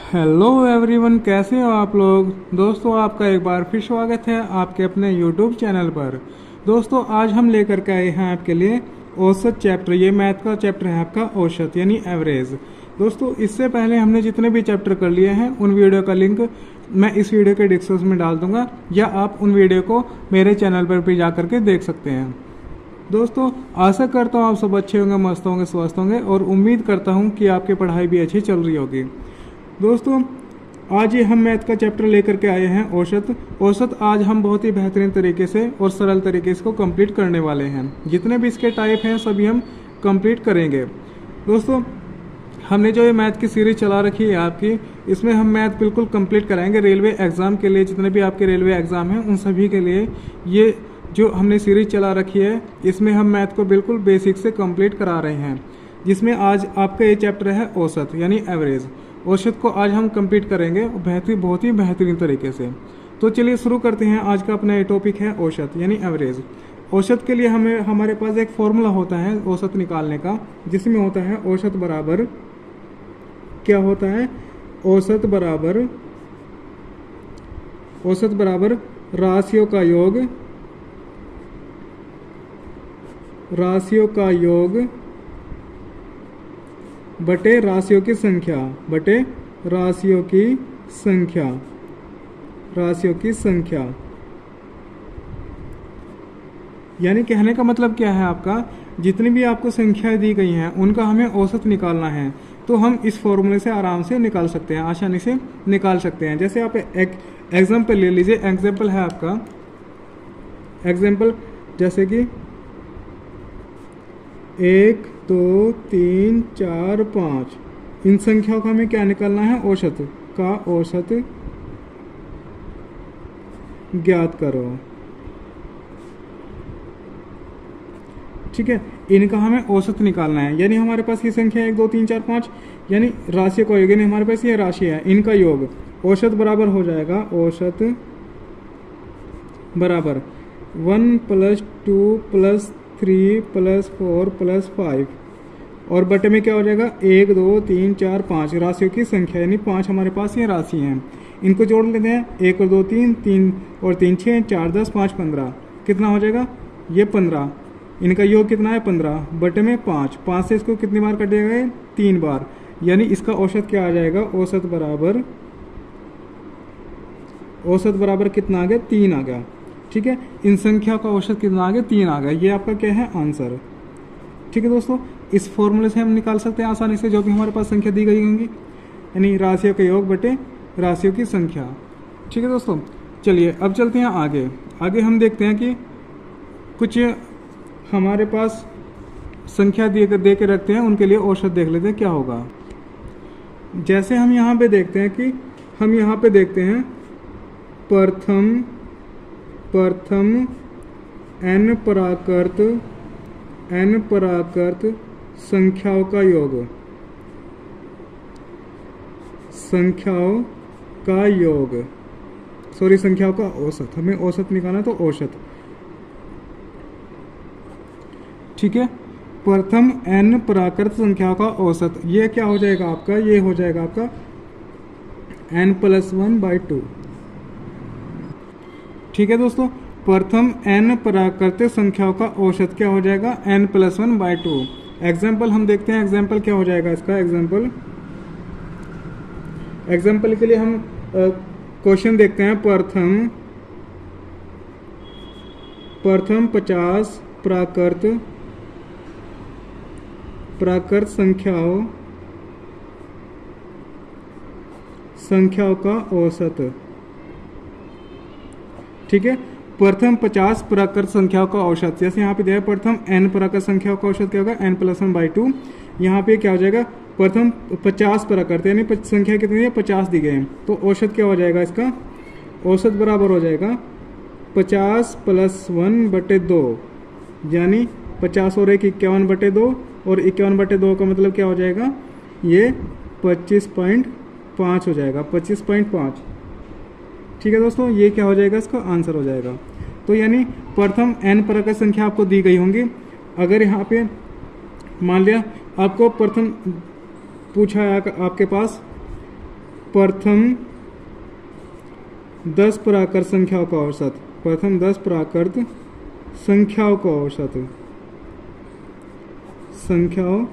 Hello everyone, कैसे हो आप लोग। दोस्तों, आपका एक बार फिर स्वागत है आपके अपने यूट्यूब चैनल पर। दोस्तों, आज हम लेकर के आए हैं आपके लिए औसत चैप्टर। ये मैथ का चैप्टर है आपका औसत यानी एवरेज। दोस्तों, इससे पहले हमने जितने भी चैप्टर कर लिए हैं उन वीडियो का लिंक मैं इस वीडियो के डिस्क्रिप्शन में डाल दूंगा, या आप उन वीडियो को मेरे चैनल पर भी जा करके देख सकते हैं। दोस्तों, आशा करता हूँ आप सब अच्छे होंगे, मस्त होंगे, स्वस्थ होंगे, और उम्मीद करता हूँ कि आपकी पढ़ाई भी अच्छी चल रही होगी। दोस्तों, आज ये हम मैथ का चैप्टर लेकर के आए हैं औसत आज हम बहुत ही बेहतरीन तरीके से और सरल तरीके से इसको कंप्लीट करने वाले हैं। जितने भी इसके टाइप हैं सभी हम कंप्लीट करेंगे। दोस्तों, हमने जो ये मैथ की सीरीज चला रखी है आपकी, इसमें हम मैथ बिल्कुल कंप्लीट कराएंगे। रेलवे एग्ज़ाम के लिए जितने भी आपके रेलवे एग्ज़ाम हैं उन सभी के लिए ये जो हमने सीरीज चला रखी है, इसमें हम मैथ को बिल्कुल बेसिक से कंप्लीट करा रहे हैं। जिसमें आज आपका ये चैप्टर है औसत यानी एवरेज। औसत को आज हम कंप्लीट करेंगे बहुत ही बेहतरीन तरीके से। तो चलिए शुरू करते हैं। आज का अपना ये टॉपिक है औसत यानी एवरेज। औसत के लिए हमारे पास एक फॉर्मूला होता है औसत निकालने का, जिसमें होता है औसत बराबर क्या होता है, औसत बराबर राशियों का योग बटे राशियों की संख्या। यानी कहने का मतलब क्या है आपका, जितनी भी आपको संख्याएं दी गई हैं उनका हमें औसत निकालना है। तो हम इस फॉर्मूले से आराम से निकाल सकते हैं, आसानी से निकाल सकते हैं। जैसे आप एक एग्जाम्पल ले लीजिए। एग्जाम्पल है आपका, एग्जाम्पल जैसे कि 1 2 3 4 5, इन संख्याओं का हमें क्या निकालना है, औसत ज्ञात करो। ठीक है, इनका हमें औसत निकालना है। यानी हमारे पास ये संख्या 1 2 3 4 5 यानी राशि का योग, यानी हमारे पास ये राशि है, इनका योग औसत बराबर हो जाएगा, औसत बराबर 1 + 2 + 3 + 4 + 5, और बटे में क्या हो जाएगा 1 2 3 4 5, राशियों की संख्या यानी 5 हमारे पास ये राशि हैं। इनको जोड़ लेते हैं, 1 और 2 3, 3 और 3 6, 4 10, 5 15, कितना हो जाएगा ये 15। इनका योग कितना है 15, बटे में 5 से इसको कितनी बार कट जाएगा, 3 बार। यानी इसका औसत क्या आ जाएगा, औसत बराबर कितना आ गया, 3 आ गया। ठीक है, इन संख्या का औसत कितना आ गया, 3 आ गया। ये आपका क्या है, आंसर। ठीक है दोस्तों, इस फॉर्मूले से हम निकाल सकते हैं आसानी से जो भी हमारे पास संख्या दी गई होंगी, यानी राशियों का योग बटे राशियों की संख्या। ठीक है दोस्तों, चलिए अब चलते हैं आगे हम देखते हैं कि कुछ हमारे पास संख्या दे के रखते हैं, उनके लिए औसत देख लेते हैं क्या होगा। जैसे हम यहाँ पे देखते हैं कि हम यहाँ पे देखते हैं प्रथम n प्राकृत संख्याओं का औसत, हमें औसत निकालना, तो औसत। ठीक है, प्रथम n प्राकृत संख्याओं का औसत, ये क्या हो जाएगा आपका, ये हो जाएगा आपका n + 1/2। ठीक है दोस्तों, प्रथम n प्राकृतिक संख्याओं का औसत क्या हो जाएगा, n + 1/2। एग्जाम्पल हम देखते हैं, एग्जाम्पल क्या हो जाएगा इसका। एग्जाम्पल के लिए हम क्वेश्चन देखते हैं। प्रथम 50 प्राकृत संख्याओं का औसत। ठीक है, प्रथम 50 प्राकृत संख्याओं का औसत। जैसे यहाँ पे दिया है प्रथम n प्राकृत संख्याओं का औसत क्या होगा, n + 1/2। यहाँ पे क्या हो जाएगा, प्रथम 50 प्राकृत यानी संख्या कितनी है, 50 दी गई है, तो औसत क्या हो जाएगा इसका, औसत बराबर हो जाएगा 50 + 1/2, यानी 50 और 1 51/2, और 51/2 का मतलब क्या हो जाएगा, ये 25.5 हो जाएगा, 25.5। ठीक है दोस्तों, ये क्या हो जाएगा, इसका आंसर हो जाएगा। तो यानी प्रथम n प्रकार संख्या आपको दी गई होंगी। अगर यहाँ पे मान लिया आपको प्रथम पूछा है आपके पास प्रथम 10 प्राकृत संख्याओं का औसत, प्रथम 10 प्राकृत संख्याओं का औसत, संख्याओं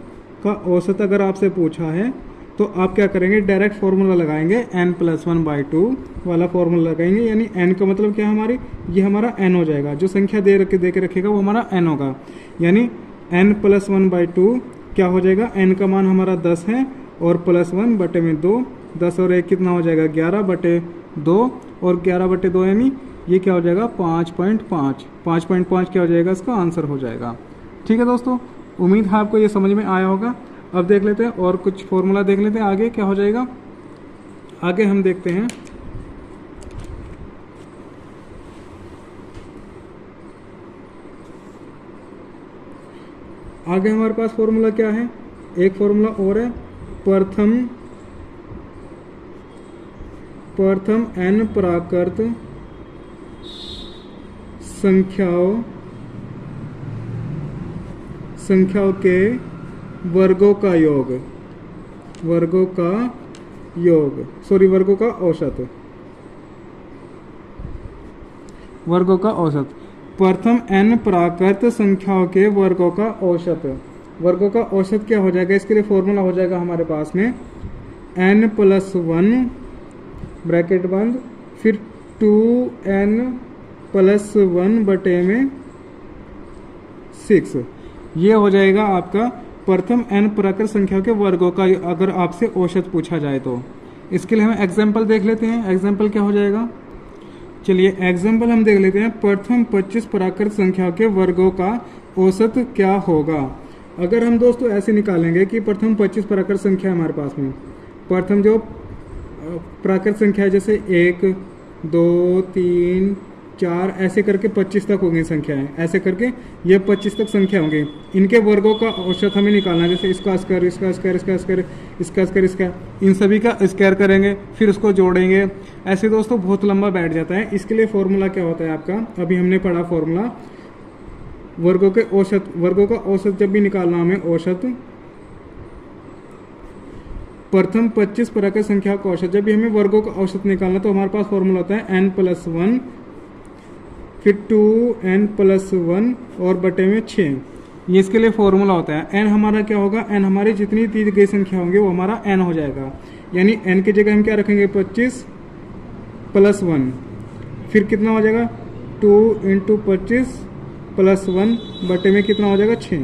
का औसत अगर आपसे पूछा है तो आप क्या करेंगे, डायरेक्ट फॉर्मूला लगाएंगे, n+1/2 वाला फॉर्मूला लगाएंगे। यानी n का मतलब क्या है हमारी, ये हमारा n हो जाएगा, जो संख्या दे के रखेगा वो हमारा n होगा। यानी n+1/2 क्या हो जाएगा, n का मान हमारा 10 है और +1/2, 10 और 1 कितना हो जाएगा 11/2, और 11/2 यानी ये क्या हो जाएगा 5.5, 5.5 क्या हो जाएगा, इसका आंसर हो जाएगा। ठीक है दोस्तों, उम्मीद है आपको ये समझ में आया होगा। अब देख लेते हैं और कुछ फॉर्मूला देख लेते हैं आगे क्या हो जाएगा। आगे हम देखते हैं आगे हमारे पास फॉर्मूला क्या है, एक फॉर्मूला और है, प्रथम n प्राकृत संख्याओं के वर्गों का योग, वर्गों का औसत, वर्गों का औसत, प्रथम n प्राकृत संख्याओं के वर्गों का औसत, वर्गों का औसत क्या हो जाएगा, इसके लिए फॉर्मूला हो जाएगा हमारे पास में n+1 ब्रैकेट बंद, फिर 2n+1/6, ये हो जाएगा आपका प्रथम n प्राकृत संख्याओं के वर्गों का अगर आपसे औसत पूछा जाए तो। इसके लिए हम एग्जाम्पल देख लेते हैं, एग्जाम्पल क्या हो जाएगा, चलिए एग्जाम्पल हम देख लेते हैं। प्रथम 25 प्राकृत संख्याओं के वर्गों का औसत क्या होगा। अगर हम दोस्तों ऐसे निकालेंगे कि प्रथम 25 प्राकृत संख्या है हमारे पास में, प्रथम जो प्राकृत संख्या है जैसे 1 2 3 4 ऐसे करके 25 तक होंगी संख्याएं, ऐसे करके ये 25 तक संख्या होंगी, इनके वर्गों का औसत हमें निकालना है। जैसे इसका स्क्वायर, इसका स्क्वायर, इसका स्क्वायर, इसका स्क्वायर, इसका, इन सभी का स्क्वायर करेंगे, फिर उसको जोड़ेंगे, ऐसे दोस्तों बहुत लंबा बैठ जाता है। इसके लिए फॉर्मूला क्या होता है आपका, अभी हमने पढ़ा फॉर्मूला, वर्गों के औसत, वर्गों का औसत जब भी निकालना हमें औसत, प्रथम 25 प्राकृत संख्याओं का औसत, जब भी हमें वर्गों का औसत निकालना तो हमारे पास फॉर्मूला होता है n+1, फिर 2n+1 और बटे में 6, ये इसके लिए फॉर्मूला होता है। n हमारा क्या होगा, n हमारी जितनी दी गई संख्या होंगी वो हमारा n हो जाएगा। यानी n की जगह हम क्या रखेंगे 25+1, फिर कितना हो जाएगा 2 × 25+1 बटे में कितना हो जाएगा 6।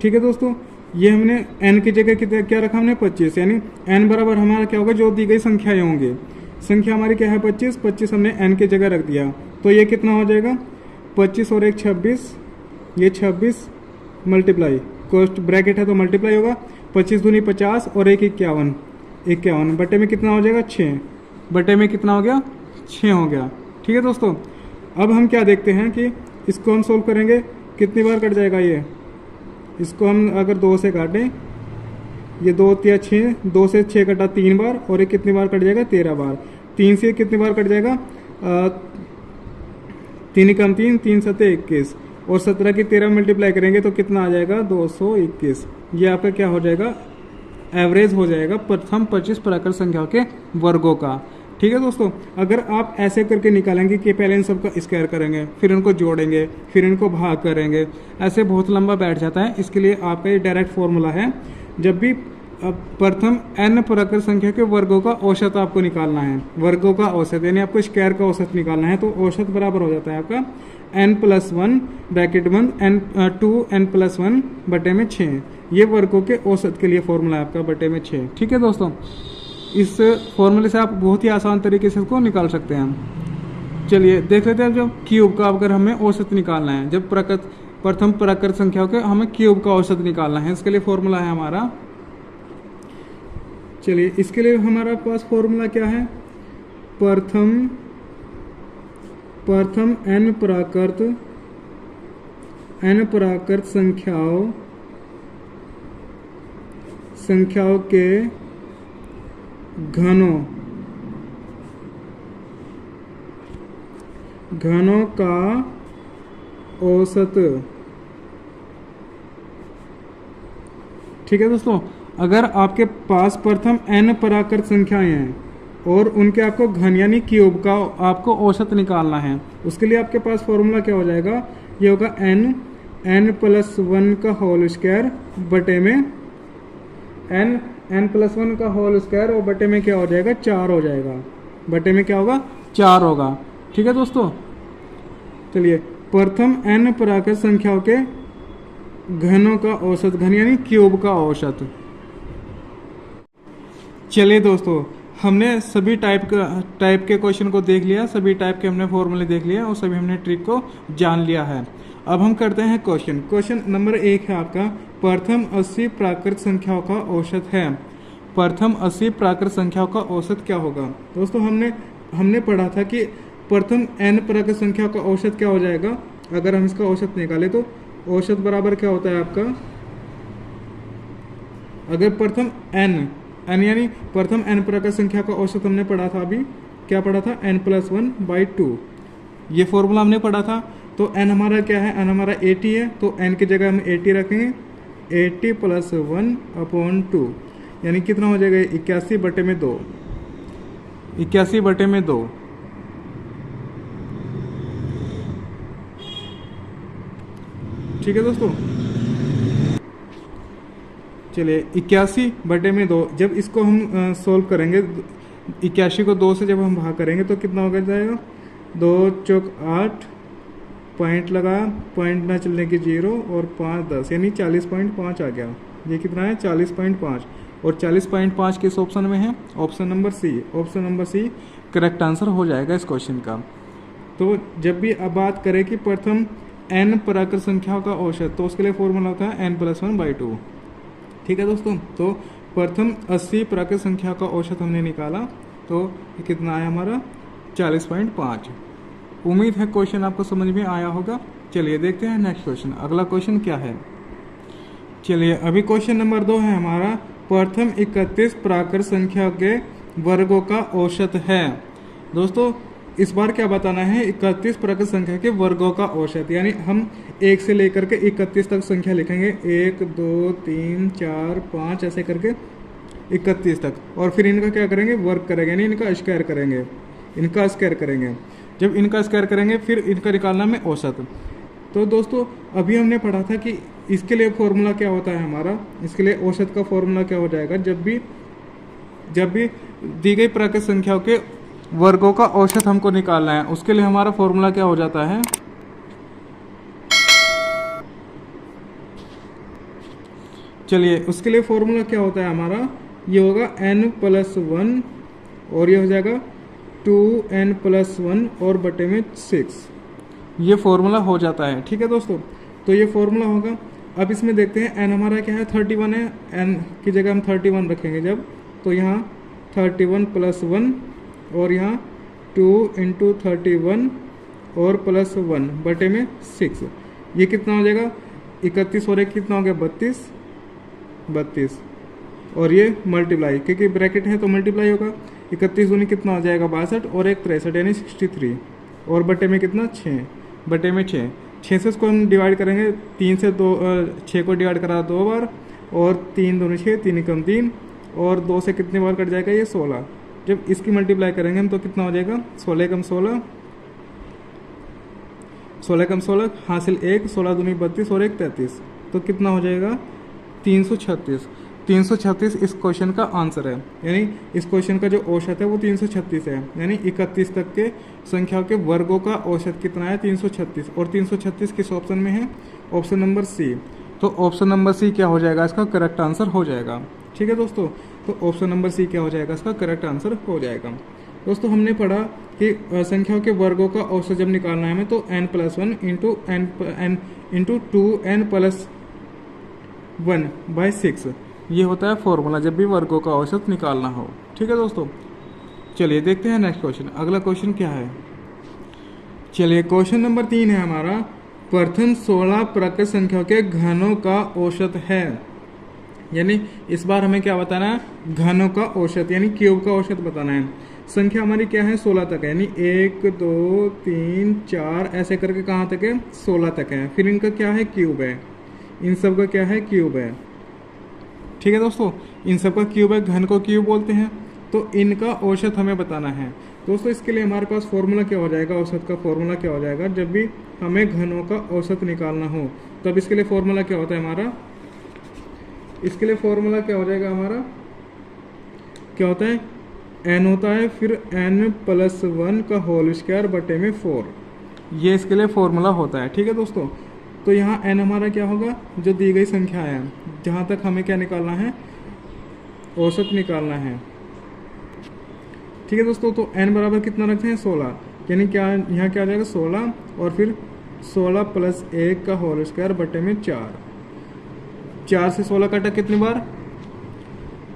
ठीक है दोस्तों, ये हमने n की जगह क्या रखा हमने 25, यानी n बराबर हमारा क्या होगा, जो दी गई संख्याएं होंगी, संख्या हमारी क्या है 25, 25 हमने n की जगह रख दिया, तो ये कितना हो जाएगा 25 और 1 26, ये 26 मल्टीप्लाई, कोस्ट ब्रैकेट है तो मल्टीप्लाई होगा, 25 दूनी 50 और 1 51, 51 बटे में कितना हो जाएगा 6, बटे में कितना हो गया 6 हो गया। ठीक है दोस्तों, अब हम क्या देखते हैं कि इसको हम सोल्व करेंगे, कितनी बार कट जाएगा ये, इसको हम अगर 2 से काटें, ये 2 या 6, 2 से 6 कटा 3 बार, और ये कितनी बार कट जाएगा 13 बार, 3 से कितनी बार कट जाएगा 3 कम 3, 3 7 21, और 17 की 13 मल्टीप्लाई करेंगे तो कितना आ जाएगा 221। ये आपका क्या हो जाएगा, एवरेज हो जाएगा प्रथम 25 प्राकृत संख्याओं के वर्गों का। ठीक है दोस्तों, अगर आप ऐसे करके निकालेंगे कि पहले इन सबका स्क्वायर करेंगे, फिर इनको जोड़ेंगे, फिर इनको भाग करेंगे, ऐसे बहुत लंबा बैठ जाता है। इसके लिए आपका ये डायरेक्ट फॉर्मूला है, जब भी प्रथम n प्राकृत संख्या के वर्गों का औसत आपको निकालना है, वर्गों का औसत यानी आपको स्क्वायर का औसत निकालना है, तो औसत बराबर हो जाता है आपका n+1 ब्रैकेट बंद 2n+1 बटे में 6, ये वर्गों के औसत के लिए फॉर्मूला है आपका बटे में 6। ठीक है दोस्तों, इस फॉर्मूले से आप बहुत ही आसान तरीके से इसको निकाल सकते हैं। चलिए देख लेते हैं, जब क्यूब का अगर हमें औसत निकालना है, जब प्रथम प्राकृत संख्याओं के हमें क्यूब का औसत निकालना है, इसके लिए फॉर्मूला है हमारा, चलिए इसके लिए हमारा पास फॉर्मूला क्या है, प्रथम n प्राकृत संख्याओं के घनों का औसत। ठीक है दोस्तों, अगर आपके पास प्रथम n प्राकृत संख्याएं हैं और उनके आपको घन यानी क्यूब का आपको औसत निकालना है, उसके लिए आपके पास फॉर्मूला क्या हो जाएगा, ये होगा n+1 का होल स्क्वायर बटे में n+1 का होल स्क्वायर और बटे में क्या हो जाएगा, 4 हो जाएगा, बटे में क्या होगा, 4 होगा। ठीक है दोस्तों, चलिए प्रथम n प्राकृत संख्याओं के घनों का औसत, घन यानी क्यूब का औसत। चलिए दोस्तों, हमने सभी टाइप के क्वेश्चन को देख लिया, सभी टाइप के हमने फॉर्मूले देख लिया और सभी हमने ट्रिक को जान लिया है। अब हम करते हैं क्वेश्चन नंबर 1 है आपका, प्रथम 80 प्राकृत संख्याओं का औसत है। प्रथम 80 प्राकृत संख्याओं का औसत क्या होगा। दोस्तों हमने पढ़ा था कि प्रथम n प्राकृत संख्याओं का औसत क्या हो जाएगा, अगर हम इसका औसत निकालें तो औसत बराबर क्या होता है आपका, अगर प्रथम n यानी प्रथम n प्राकृत संख्या का औसत हमने पढ़ा था, अभी क्या पढ़ा था, n+1/2, ये फॉर्मूला हमने पढ़ा था। तो n हमारा क्या है, n हमारा 80 है, तो n की जगह हम 80 रखेंगे, 80 + 1/2 यानी कितना हो जाएगा, 81/2, 81/2। ठीक है दोस्तों, चलिए 81/2, जब इसको हम सोल्व करेंगे, 81 को 2 से जब हम भाग करेंगे तो कितना हो जाएगा, 2 चौक 8, पॉइंट लगाया, पॉइंट ना चलने की 0 और 5 10 यानी 40.5 आ गया। ये कितना है, 40.5, और 40.5 किस ऑप्शन में है, option number C. Option number C correct answer हो जाएगा इस क्वेश्चन का। तो जब भी अब बात करें कि प्रथम n प्राकृत संख्याओं का औसत, तो उसके लिए फॉर्मूला होता है n+1/2। ठीक है दोस्तों, तो प्रथम 80 प्राकृत संख्या का औसत हमने निकाला, तो ये कितना आया हमारा, 40.5। उम्मीद है क्वेश्चन आपको समझ में आया होगा। चलिए देखते हैं नेक्स्ट क्वेश्चन, अगला क्वेश्चन क्या है। चलिए अभी क्वेश्चन नंबर 2 है हमारा, प्रथम 31 प्राकृत संख्या के वर्गों का औसत है। दोस्तों इस बार क्या बताना है, 31 प्राकृत संख्या के वर्गों का औसत, यानी हम 1 से लेकर के 31 तक संख्या लिखेंगे, 1 2 3 4 5 ऐसे करके 31 तक, और फिर इनका क्या करेंगे, वर्ग करेंगे, यानी इनका स्क्वायर करेंगे, इनका स्क्वायर करेंगे। जब इनका स्क्वायर करेंगे फिर इनका निकालना में औसत। तो दोस्तों अभी हमने पढ़ा था कि इसके लिए फॉर्मूला क्या होता है हमारा, इसके लिए औसत का फॉर्मूला क्या हो जाएगा, जब भी दी गई प्राकृत संख्याओं के वर्गों का औसत हमको निकालना है, उसके लिए हमारा फॉर्मूला क्या हो जाता है, चलिए उसके लिए फॉर्मूला क्या होता है हमारा, ये होगा n+1 और ये हो जाएगा 2n+1 और बटे में 6, ये फॉर्मूला हो जाता है। ठीक है दोस्तों, तो ये फॉर्मूला होगा। अब इसमें देखते हैं n हमारा क्या है, 31 है, n की जगह हम 31 रखेंगे जब, तो यहाँ 31 + 1 और यहाँ 2 × 31 और +1 बटे में 6, ये कितना हो जाएगा, 31 और 1 कितना हो गया, 32 और ये मल्टीप्लाई, क्योंकि ब्रैकेट है तो मल्टीप्लाई होगा, 31 दूनी कितना हो जाएगा, 62 और 1 63 यानी 63 और बटे में कितना, 6 बटे में 6 से इसको हम डिवाइड करेंगे, 3 से 6 को डिवाइड करा 2 बार, और 3 दूनी 6, 3 कम 3 और 2 से कितने बार कट जाएगा, ये 16। जब इसकी मल्टीप्लाई करेंगे हम तो कितना हो जाएगा, 16 कम 16, 16 कम 16 हासिल 1, 16 दूनी 32 और 1 33, तो कितना हो जाएगा, 336 इस क्वेश्चन का आंसर है। यानी इस क्वेश्चन का जो औसत है वो 336 है, यानी 31 तक के संख्याओं के वर्गों का औसत कितना है, 336, और 336 किस ऑप्शन में है, ऑप्शन नंबर सी। तो ऑप्शन नंबर सी क्या हो जाएगा, इसका करेक्ट आंसर हो जाएगा। ठीक है दोस्तों, तो ऑप्शन नंबर सी क्या हो जाएगा, इसका करेक्ट आंसर हो जाएगा। दोस्तों हमने पढ़ा कि संख्याओं के वर्गों का औसत जब निकालना है हमें, तो n+1 × 2n+1/6 ये होता है फॉर्मूला, जब भी वर्गों का औसत निकालना हो। ठीक है दोस्तों, चलिए देखते हैं नेक्स्ट क्वेश्चन, अगला क्वेश्चन क्या है। चलिए क्वेश्चन नंबर 3 है हमारा, प्रथम 16 प्राकृत संख्याओं के घनों का औसत है। यानी इस बार हमें क्या बताना है, घनों का औसत यानी क्यूब का औसत बताना है। संख्या हमारी क्या है, 16 तक है, यानी 1 2 3 4 ऐसे करके कहाँ तक है, 16 तक है। फिर इनका क्या है, क्यूब है, इन सब का क्या है, क्यूब है। ठीक है दोस्तों, इन सब का क्यूब है, घन को क्यूब बोलते हैं। तो इनका औसत हमें बताना है दोस्तों। इसके लिए हमारे पास फॉर्मूला क्या हो जाएगा, औसत का फॉर्मूला क्या हो जाएगा, जब भी हमें घनों का औसत निकालना हो तब इसके लिए फॉर्मूला क्या होता है हमारा, इसके लिए फॉर्मूला क्या हो जाएगा हमारा, क्या होता है, n होता है, फिर n+1 का होल स्क्वायर बटे में 4, ये इसके लिए फॉर्मूला होता है। ठीक है दोस्तों, तो यहाँ n हमारा क्या होगा, जो दी गई संख्या है, जहाँ तक हमें क्या निकालना है, औसत निकालना है। ठीक है दोस्तों, तो n बराबर कितना रखते हैं 16, यानी क्या यहाँ क्या आ जाएगा 16 और फिर 16 + 1 का होल स्क्वायर बटे में 4। 4 से 16 कटा कितनी बार,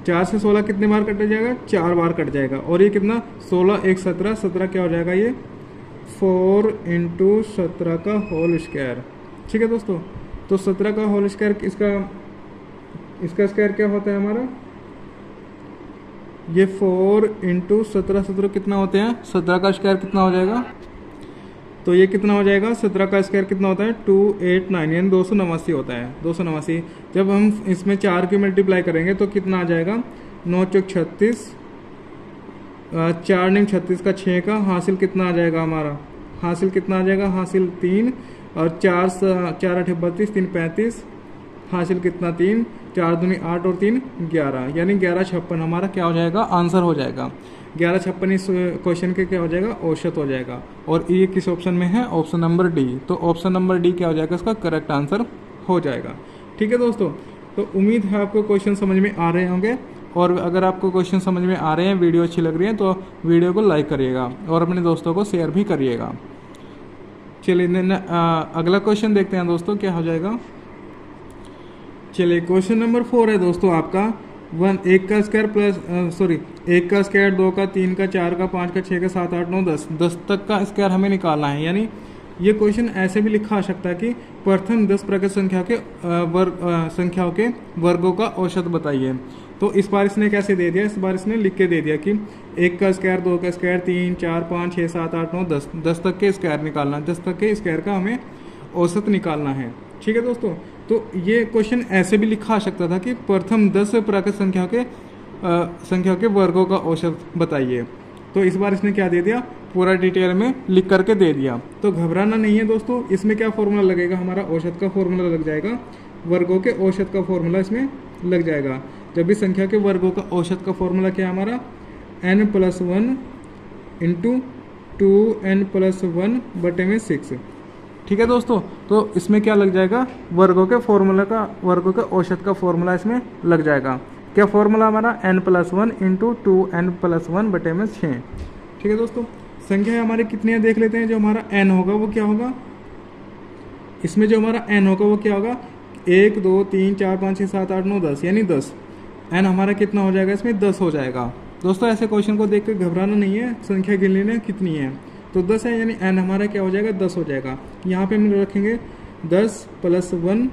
4 से 16 कितने बार कट जाएगा, 4 बार कट जाएगा। और ये कितना 16 1 17, 17 क्या हो जाएगा ये 4 × 17 का होल स्क्वायर। ठीक है दोस्तों, तो 17 का होल स्क्वायर, इसका स्क्वायर क्या होता है हमारा, ये 4 × 17, 17 कितना होते हैं, 17 का स्क्वायर कितना हो जाएगा, तो ये कितना हो जाएगा, 17 का स्क्वायर कितना होता है 289, यानी 289 होता है, 289। जब हम इसमें 4 की मल्टीप्लाई करेंगे तो कितना आ जाएगा, 9 चौक 36, 4 9 36 का 6 का हासिल कितना आ जाएगा हमारा, हासिल कितना आ जाएगा, हासिल 3, और 4 4 8 32, 3 35, हासिल कितना 3, 4 दूनी 8 और 3 11, यानी 1156 हमारा क्या हो जाएगा, आंसर हो जाएगा। 1156 इस क्वेश्चन के क्या हो जाएगा, औसत हो जाएगा। और ये किस ऑप्शन में है, ऑप्शन नंबर डी। तो ऑप्शन नंबर डी क्या हो जाएगा, इसका करेक्ट आंसर हो जाएगा। ठीक है दोस्तों, तो उम्मीद है आपको क्वेश्चन समझ में आ रहे होंगे। और अगर आपको क्वेश्चन समझ में आ रहे हैं, वीडियो अच्छी लग रही है, तो वीडियो को लाइक करिएगा और अपने दोस्तों को शेयर भी करिएगा। चलिए अगला क्वेश्चन देखते हैं दोस्तों, क्या हो जाएगा। चलिए क्वेश्चन नंबर 4 है दोस्तों आपका, 1 का स्क्वायर प्लस 1 का स्क्वायर, 2 का, 3 का, 4 का, 5 का, 6 का, 7 8 9 10 तक का स्क्वायर हमें निकालना है। यानी ये क्वेश्चन ऐसे भी लिखा आ सकता है कि प्रथम 10 प्रकृत संख्याओं के वर्गों का औसत बताइए। तो इस बार इसने कैसे दे दिया, इस बार इसने लिख के दे दिया कि 1 का स्क्वायर, 2 का स्क्वायर, 3 4 5 6 7 8 9 10 तक के स्क्वायर निकालना, 10 तक के स्क्वायर का हमें औसत निकालना है। ठीक है दोस्तों, तो ये क्वेश्चन ऐसे भी लिखा आ सकता था कि प्रथम 10 प्राकृत संख्याओं के वर्गों का औसत बताइए। तो इस बार इसने क्या दे दिया, पूरा डिटेल में लिख करके दे दिया। तो घबराना नहीं है दोस्तों, इसमें क्या फॉर्मूला लगेगा, हमारा औसत का फॉर्मूला लग जाएगा, वर्गों के औसत का फॉर्मूला इसमें लग जाएगा। जब भी संख्या के वर्गों का औसत का फॉर्मूला क्या है हमारा, n+1 × 2n+1 बटे में 6। ठीक है दोस्तों, तो इसमें क्या लग जाएगा, वर्गों के औसत का फॉर्मूला इसमें लग जाएगा। क्या फॉर्मूला हमारा, n+1 × 2n+1 बटे में 6। ठीक है दोस्तों, संख्या हमारी कितनी है देख लेते हैं। जो हमारा n होगा वो क्या होगा, इसमें जो हमारा n होगा वो क्या होगा, 1 2 3 4 5 6 7 8 9 10, यानी 10। n हमारा कितना हो जाएगा, इसमें 10 हो जाएगा। दोस्तों ऐसे क्वेश्चन को देख कर घबराना नहीं है, संख्या गिन लेना कितनी है, तो 10 है, यानी n हमारा क्या हो जाएगा, 10 हो जाएगा। यहाँ पे हम रखेंगे 10 + 1,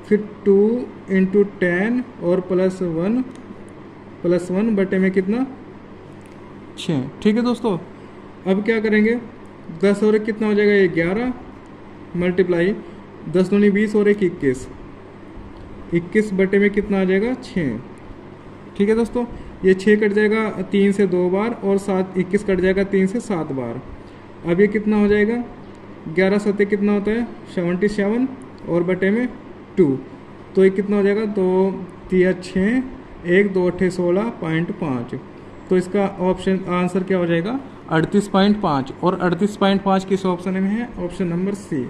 फिर 2 × 10 और +1 बटे में कितना 6। ठीक है दोस्तों, अब क्या करेंगे, 10 और 1 कितना हो जाएगा, ये 11 मल्टीप्लाई 10 दूनी 20 और 1 21 बटे में कितना आ जाएगा 6। ठीक है दोस्तों, ये 6 कट जाएगा 3 से 2 बार और 21 कट जाएगा 3 से 7 बार। अब ये कितना हो जाएगा, 11 7 कितना होता है 77 और बटे में 2, तो ये कितना हो जाएगा 2 3 6 1 2 8 16.5। तो इसका ऑप्शन आंसर क्या हो जाएगा 38.5, और 38.5 किस ऑप्शन में है, ऑप्शन नंबर सी।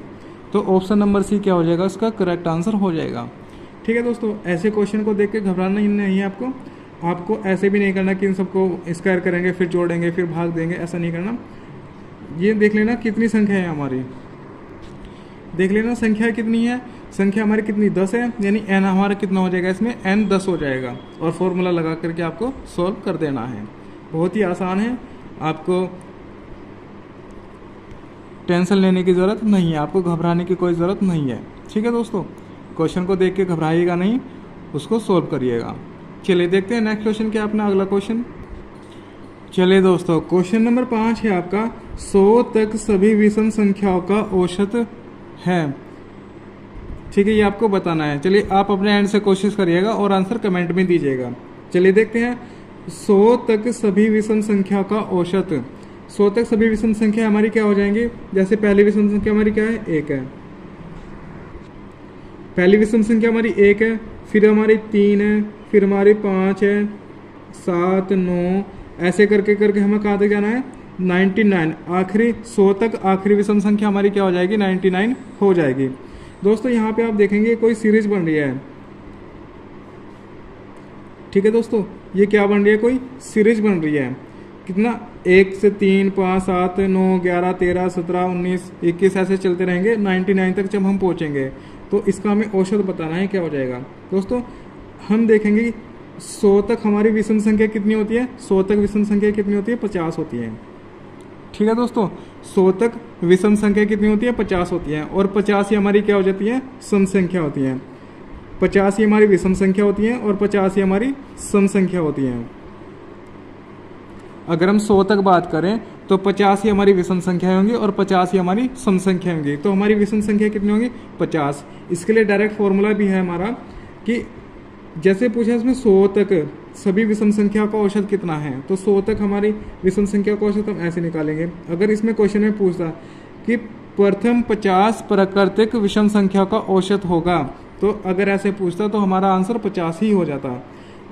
तो ऑप्शन नंबर सी क्या हो जाएगा, इसका करेक्ट आंसर हो जाएगा। ठीक है दोस्तों, ऐसे क्वेश्चन को देख के घबराना ही नहीं है आपको ऐसे भी नहीं करना कि इन सबको स्क्वायर करेंगे फिर जोड़ेंगे फिर भाग देंगे, ऐसा नहीं करना। ये देख लेना कितनी संख्या है हमारी, देख लेना संख्या कितनी है, संख्या हमारी कितनी 10 है, यानी n हमारा कितना हो जाएगा, इसमें n 10 हो जाएगा। और फॉर्मूला लगा करके आपको सॉल्व कर देना है, बहुत ही आसान है, आपको टेंशन लेने की ज़रूरत नहीं है, आपको घबराने की कोई ज़रूरत नहीं है। ठीक है दोस्तों, क्वेश्चन को देख के घबराइएगा नहीं, उसको सॉल्व करिएगा। चलिए देखते हैं नेक्स्ट क्वेश्चन क्या है अपना अगला क्वेश्चन। चलिए दोस्तों, क्वेश्चन नंबर 5 है आपका, 100 तक सभी विषम संख्याओं का औसत है। ठीक है, ये आपको बताना है। चलिए आप अपने एंड से कोशिश करिएगा और आंसर कमेंट में दीजिएगा। चलिए देखते हैं 100 तक सभी विषम संख्या का औसत। 100 तक सभी विषम संख्या हमारी क्या हो जाएंगी? जैसे पहली विषम संख्या हमारी क्या है? 1 है। पहली विषम संख्या हमारी 1 है, फिर हमारी 3 है, फिर हमारी 5 है, 7, 9, ऐसे करके करके हमें कहाँ तक जाना है? 99। आखिरी 100 तक आखिरी विषम संख्या हमारी क्या हो जाएगी? 99 हो जाएगी। दोस्तों यहाँ पे आप देखेंगे कोई सीरीज बन रही है। ठीक है दोस्तों, ये क्या बन रही है? कोई सीरीज बन रही है। कितना? 1 से 3, 5, 7, 9, 11, 13, 17, 19, 21 ऐसे चलते रहेंगे 99 तक जब हम पहुंचेंगे। तो इसका हमें औसत बताना है, क्या हो जाएगा? दोस्तों हम देखेंगे 100 तक हमारी विषम संख्या कितनी होती है? 100 तक विषम संख्या कितनी होती है? 50 होती है। ठीक है दोस्तों, 100 तक विषम संख्या कितनी होती है? 50 होती है। और 50 ही हमारी क्या हो जाती है? सम संख्या होती है। 50 ही हमारी विषम संख्या होती है और 50 ही हमारी सम संख्या होती है। अगर हम 100 तक बात करें तो 50 ही हमारी विषम संख्या होंगी और 50 ही हमारी सम संख्या होंगी। तो हमारी विषम संख्या कितनी होगी? 50। इसके लिए डायरेक्ट फॉर्मूला भी है हमारा कि जैसे पूछा इसमें 100 तक सभी विषम संख्या का औसत कितना है, तो 100 तक हमारी विषम संख्या का औसत हम ऐसे निकालेंगे। अगर इसमें क्वेश्चन में पूछता कि प्रथम 50 प्राकृतिक विषम संख्या का औसत होगा, तो अगर ऐसे पूछता तो हमारा आंसर 50 ही हो जाता।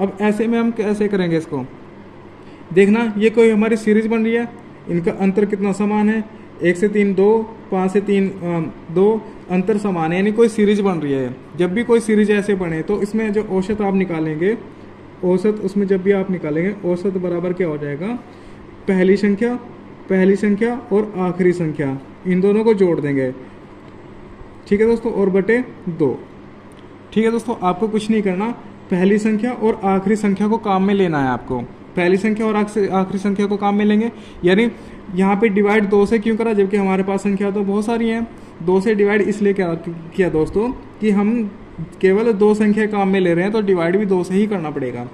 अब ऐसे में हम कैसे करेंगे इसको? देखना, ये कोई हमारी सीरीज बन रही है, इनका अंतर कितना समान है? 1 से 3 2, 5 से 3 2, अंतर समान है, यानी कोई सीरीज बन रही है। जब भी कोई सीरीज ऐसे बने तो इसमें जो औसत आप निकालेंगे, औसत उसमें जब भी आप निकालेंगे औसत बराबर क्या हो जाएगा? पहली संख्या और आखिरी संख्या, इन दोनों को जोड़ देंगे। ठीक है दोस्तों, और बटे 2। ठीक है दोस्तों, आपको कुछ नहीं करना, पहली संख्या और आखिरी संख्या को काम में लेना है आपको। पहली संख्या और आखिरी संख्या को काम में लेंगे, यानी यहाँ पे डिवाइड 2 से क्यों करा? जबकि हमारे पास संख्या तो बहुत सारी हैं। 2 से डिवाइड इसलिए किया दोस्तों कि हम केवल 2 संख्या काम में ले रहे हैं, तो डिवाइड भी 2 से ही करना पड़ेगा।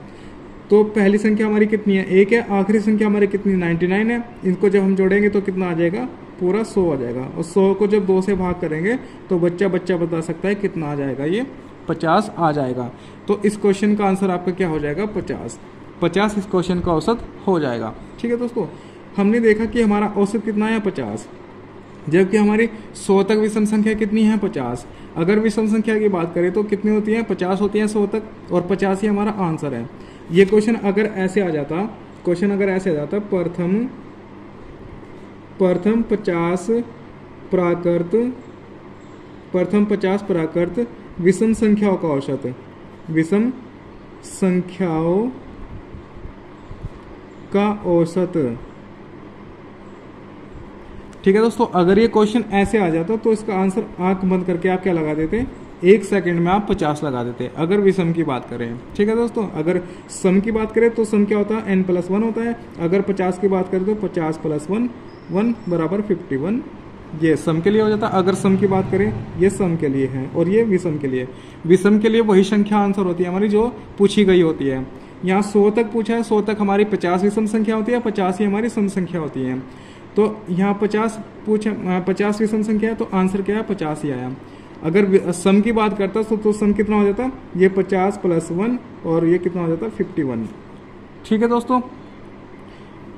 तो पहली संख्या हमारी कितनी है? 1 है। आखिरी संख्या हमारी कितनी? 99 है। इनको जब हम जोड़ेंगे तो कितना आ जाएगा? पूरा 100 आ जाएगा। और 100 को जब 2 से भाग करेंगे तो बच्चा बता सकता है कितना आ जाएगा? ये 50 आ जाएगा। तो इस क्वेश्चन का आंसर आपका क्या हो जाएगा? 50 इस क्वेश्चन का औसत हो जाएगा। ठीक है दोस्तों, हमने देखा कि हमारा औसत कितना है? 50, जबकि हमारी 100 तक विषम संख्या कितनी है? 50। अगर विषम संख्या की बात करें तो कितनी होती है? 50 होती है 100 तक, और 50 ही हमारा आंसर है। ये क्वेश्चन अगर ऐसे आ जाता, प्रथम 50 प्राकृत विषम संख्याओं का औसत, विषम संख्याओं का औसत। ठीक है दोस्तों, अगर ये क्वेश्चन ऐसे आ जाता तो इसका आंसर आंख बंद करके आप क्या लगा देते? 1 सेकंड में आप 50 लगा देते, अगर विषम की बात करें। ठीक है दोस्तों, अगर सम की बात करें तो सम क्या होता है? n+1 होता है। अगर 50 की बात करें तो 50 + 1 बराबर 51, ये सम के लिए हो जाता है। अगर सम की बात करें, ये सम के लिए है और ये विषम के लिए। विषम के लिए वही संख्या आंसर होती है हमारी जो पूछी गई होती है। यहाँ 100 तक पूछा है, 100 तक हमारी 50 विषम संख्या होती है, 50 ही हमारी सम संख्या होती है। तो यहाँ 50 विषम संख्या है, तो आंसर क्या है? 50 ही आया। अगर सम की बात करता तो सम कितना हो जाता? ये 50 + 1 और ये कितना हो जाता? 51। ठीक है दोस्तों,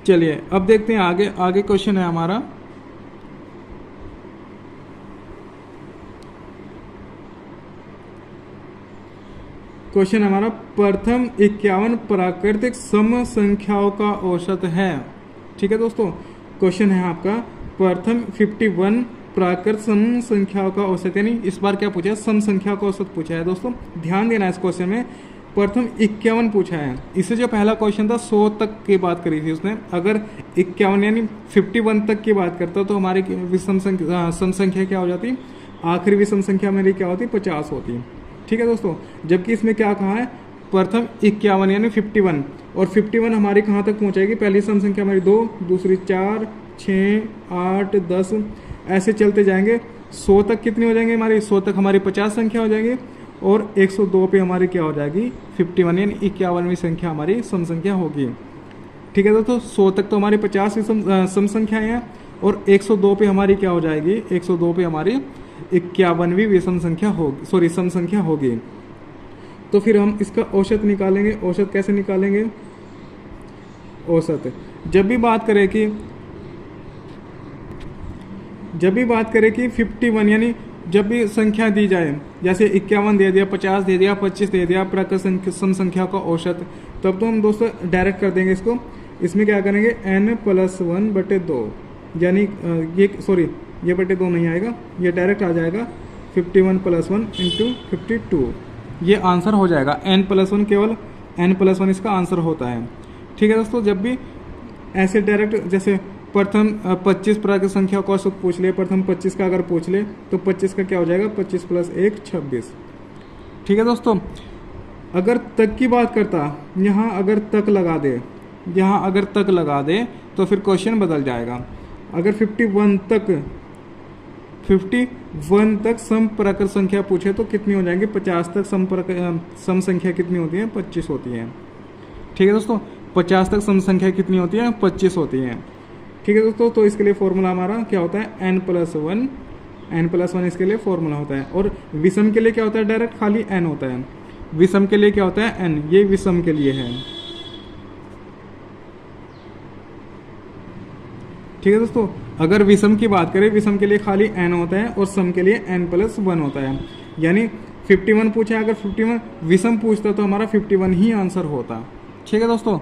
चलिए अब देखते हैं आगे क्वेश्चन है हमारा। क्वेश्चन हमारा प्रथम 51 प्राकृतिक सम संख्याओं का औसत है। ठीक है दोस्तों, क्वेश्चन है आपका प्रथम 51 प्राकृत सम संख्याओं का औसत, यानी इस बार क्या पूछा है? सम संख्या का औसत पूछा है। दोस्तों ध्यान देना, इस क्वेश्चन में प्रथम 51 पूछा है। इससे जो पहला क्वेश्चन था 100 तक की बात करी थी उसने, अगर 51 यानी 51 तक की बात करता तो हमारी विषम संख्या सम संख्या क्या हो जाती? आखिरी विषम संख्या मेरी क्या होती? 50 होती। ठीक है दोस्तों, जबकि इसमें क्या कहा है? प्रथम 51 यानी 51, और 51 हमारी कहाँ तक पहुँचाएगी? पहली सम संख्या हमारी 2, दूसरी 4, 6, 8, 10, ऐसे चलते जाएंगे। 100 तक कितनी हो जाएंगे हमारी? 100 तक हमारी 50 संख्या हो जाएगी, और 102 पे हमारी क्या हो जाएगी? 51 यानी 51वीं संख्या हमारी सम संख्या होगी। ठीक है दोस्तों, 100 तक तो हमारी 50 सम संख्याएँ हैं, और 102 पे हमारी क्या हो जाएगी? 102 पे हमारी 51वीं विषम संख्या होगी, सॉरी सम संख्या होगी। तो फिर हम इसका औसत निकालेंगे। औसत कैसे निकालेंगे? औसत जब भी बात करें कि 51 यानी जब भी संख्या दी जाए, जैसे 51 दे दिया, 50 दे दिया, 25 दे दिया प्राकृत सम संख्या का औसत, तब तो हम दोस्तों डायरेक्ट कर देंगे इसको। इसमें क्या करेंगे n+1/2 यानी ये बटे 2 नहीं आएगा, ये डायरेक्ट आ जाएगा 51 + 1 × 52, ये आंसर हो जाएगा। n+1 केवल n+1 इसका आंसर होता है। ठीक है दोस्तों, जब भी ऐसे डायरेक्ट जैसे प्रथम 25 प्राकृत संख्या का औसत पूछ ले, प्रथम 25 का अगर पूछ ले तो 25 का क्या हो जाएगा, 25 + 1 26। ठीक है दोस्तों, अगर तक की बात करता, यहाँ अगर तक लगा दे तो फिर क्वेश्चन बदल जाएगा। अगर 51 तक सम प्राकृत संख्या पूछे तो कितनी हो जाएंगी, 50 तक सम संख्या कितनी होती है, 25 होती है। ठीक है दोस्तों, 50 तक सम संख्या कितनी होती है, 25 होती है। ठीक है दोस्तों, तो इसके लिए फॉर्मूला हमारा क्या होता है, n+1 इसके लिए फॉर्मूला होता है। और विषम के लिए क्या होता है, डायरेक्ट खाली n होता है। विषम के लिए क्या होता है, n, ये विषम के लिए है। ठीक है दोस्तों, अगर विषम की बात करें, विषम के लिए खाली n होता है और सम के लिए n+1 होता है। यानी 51 पूछा, अगर 51 विषम पूछता तो हमारा 51 ही आंसर होता। ठीक है दोस्तों,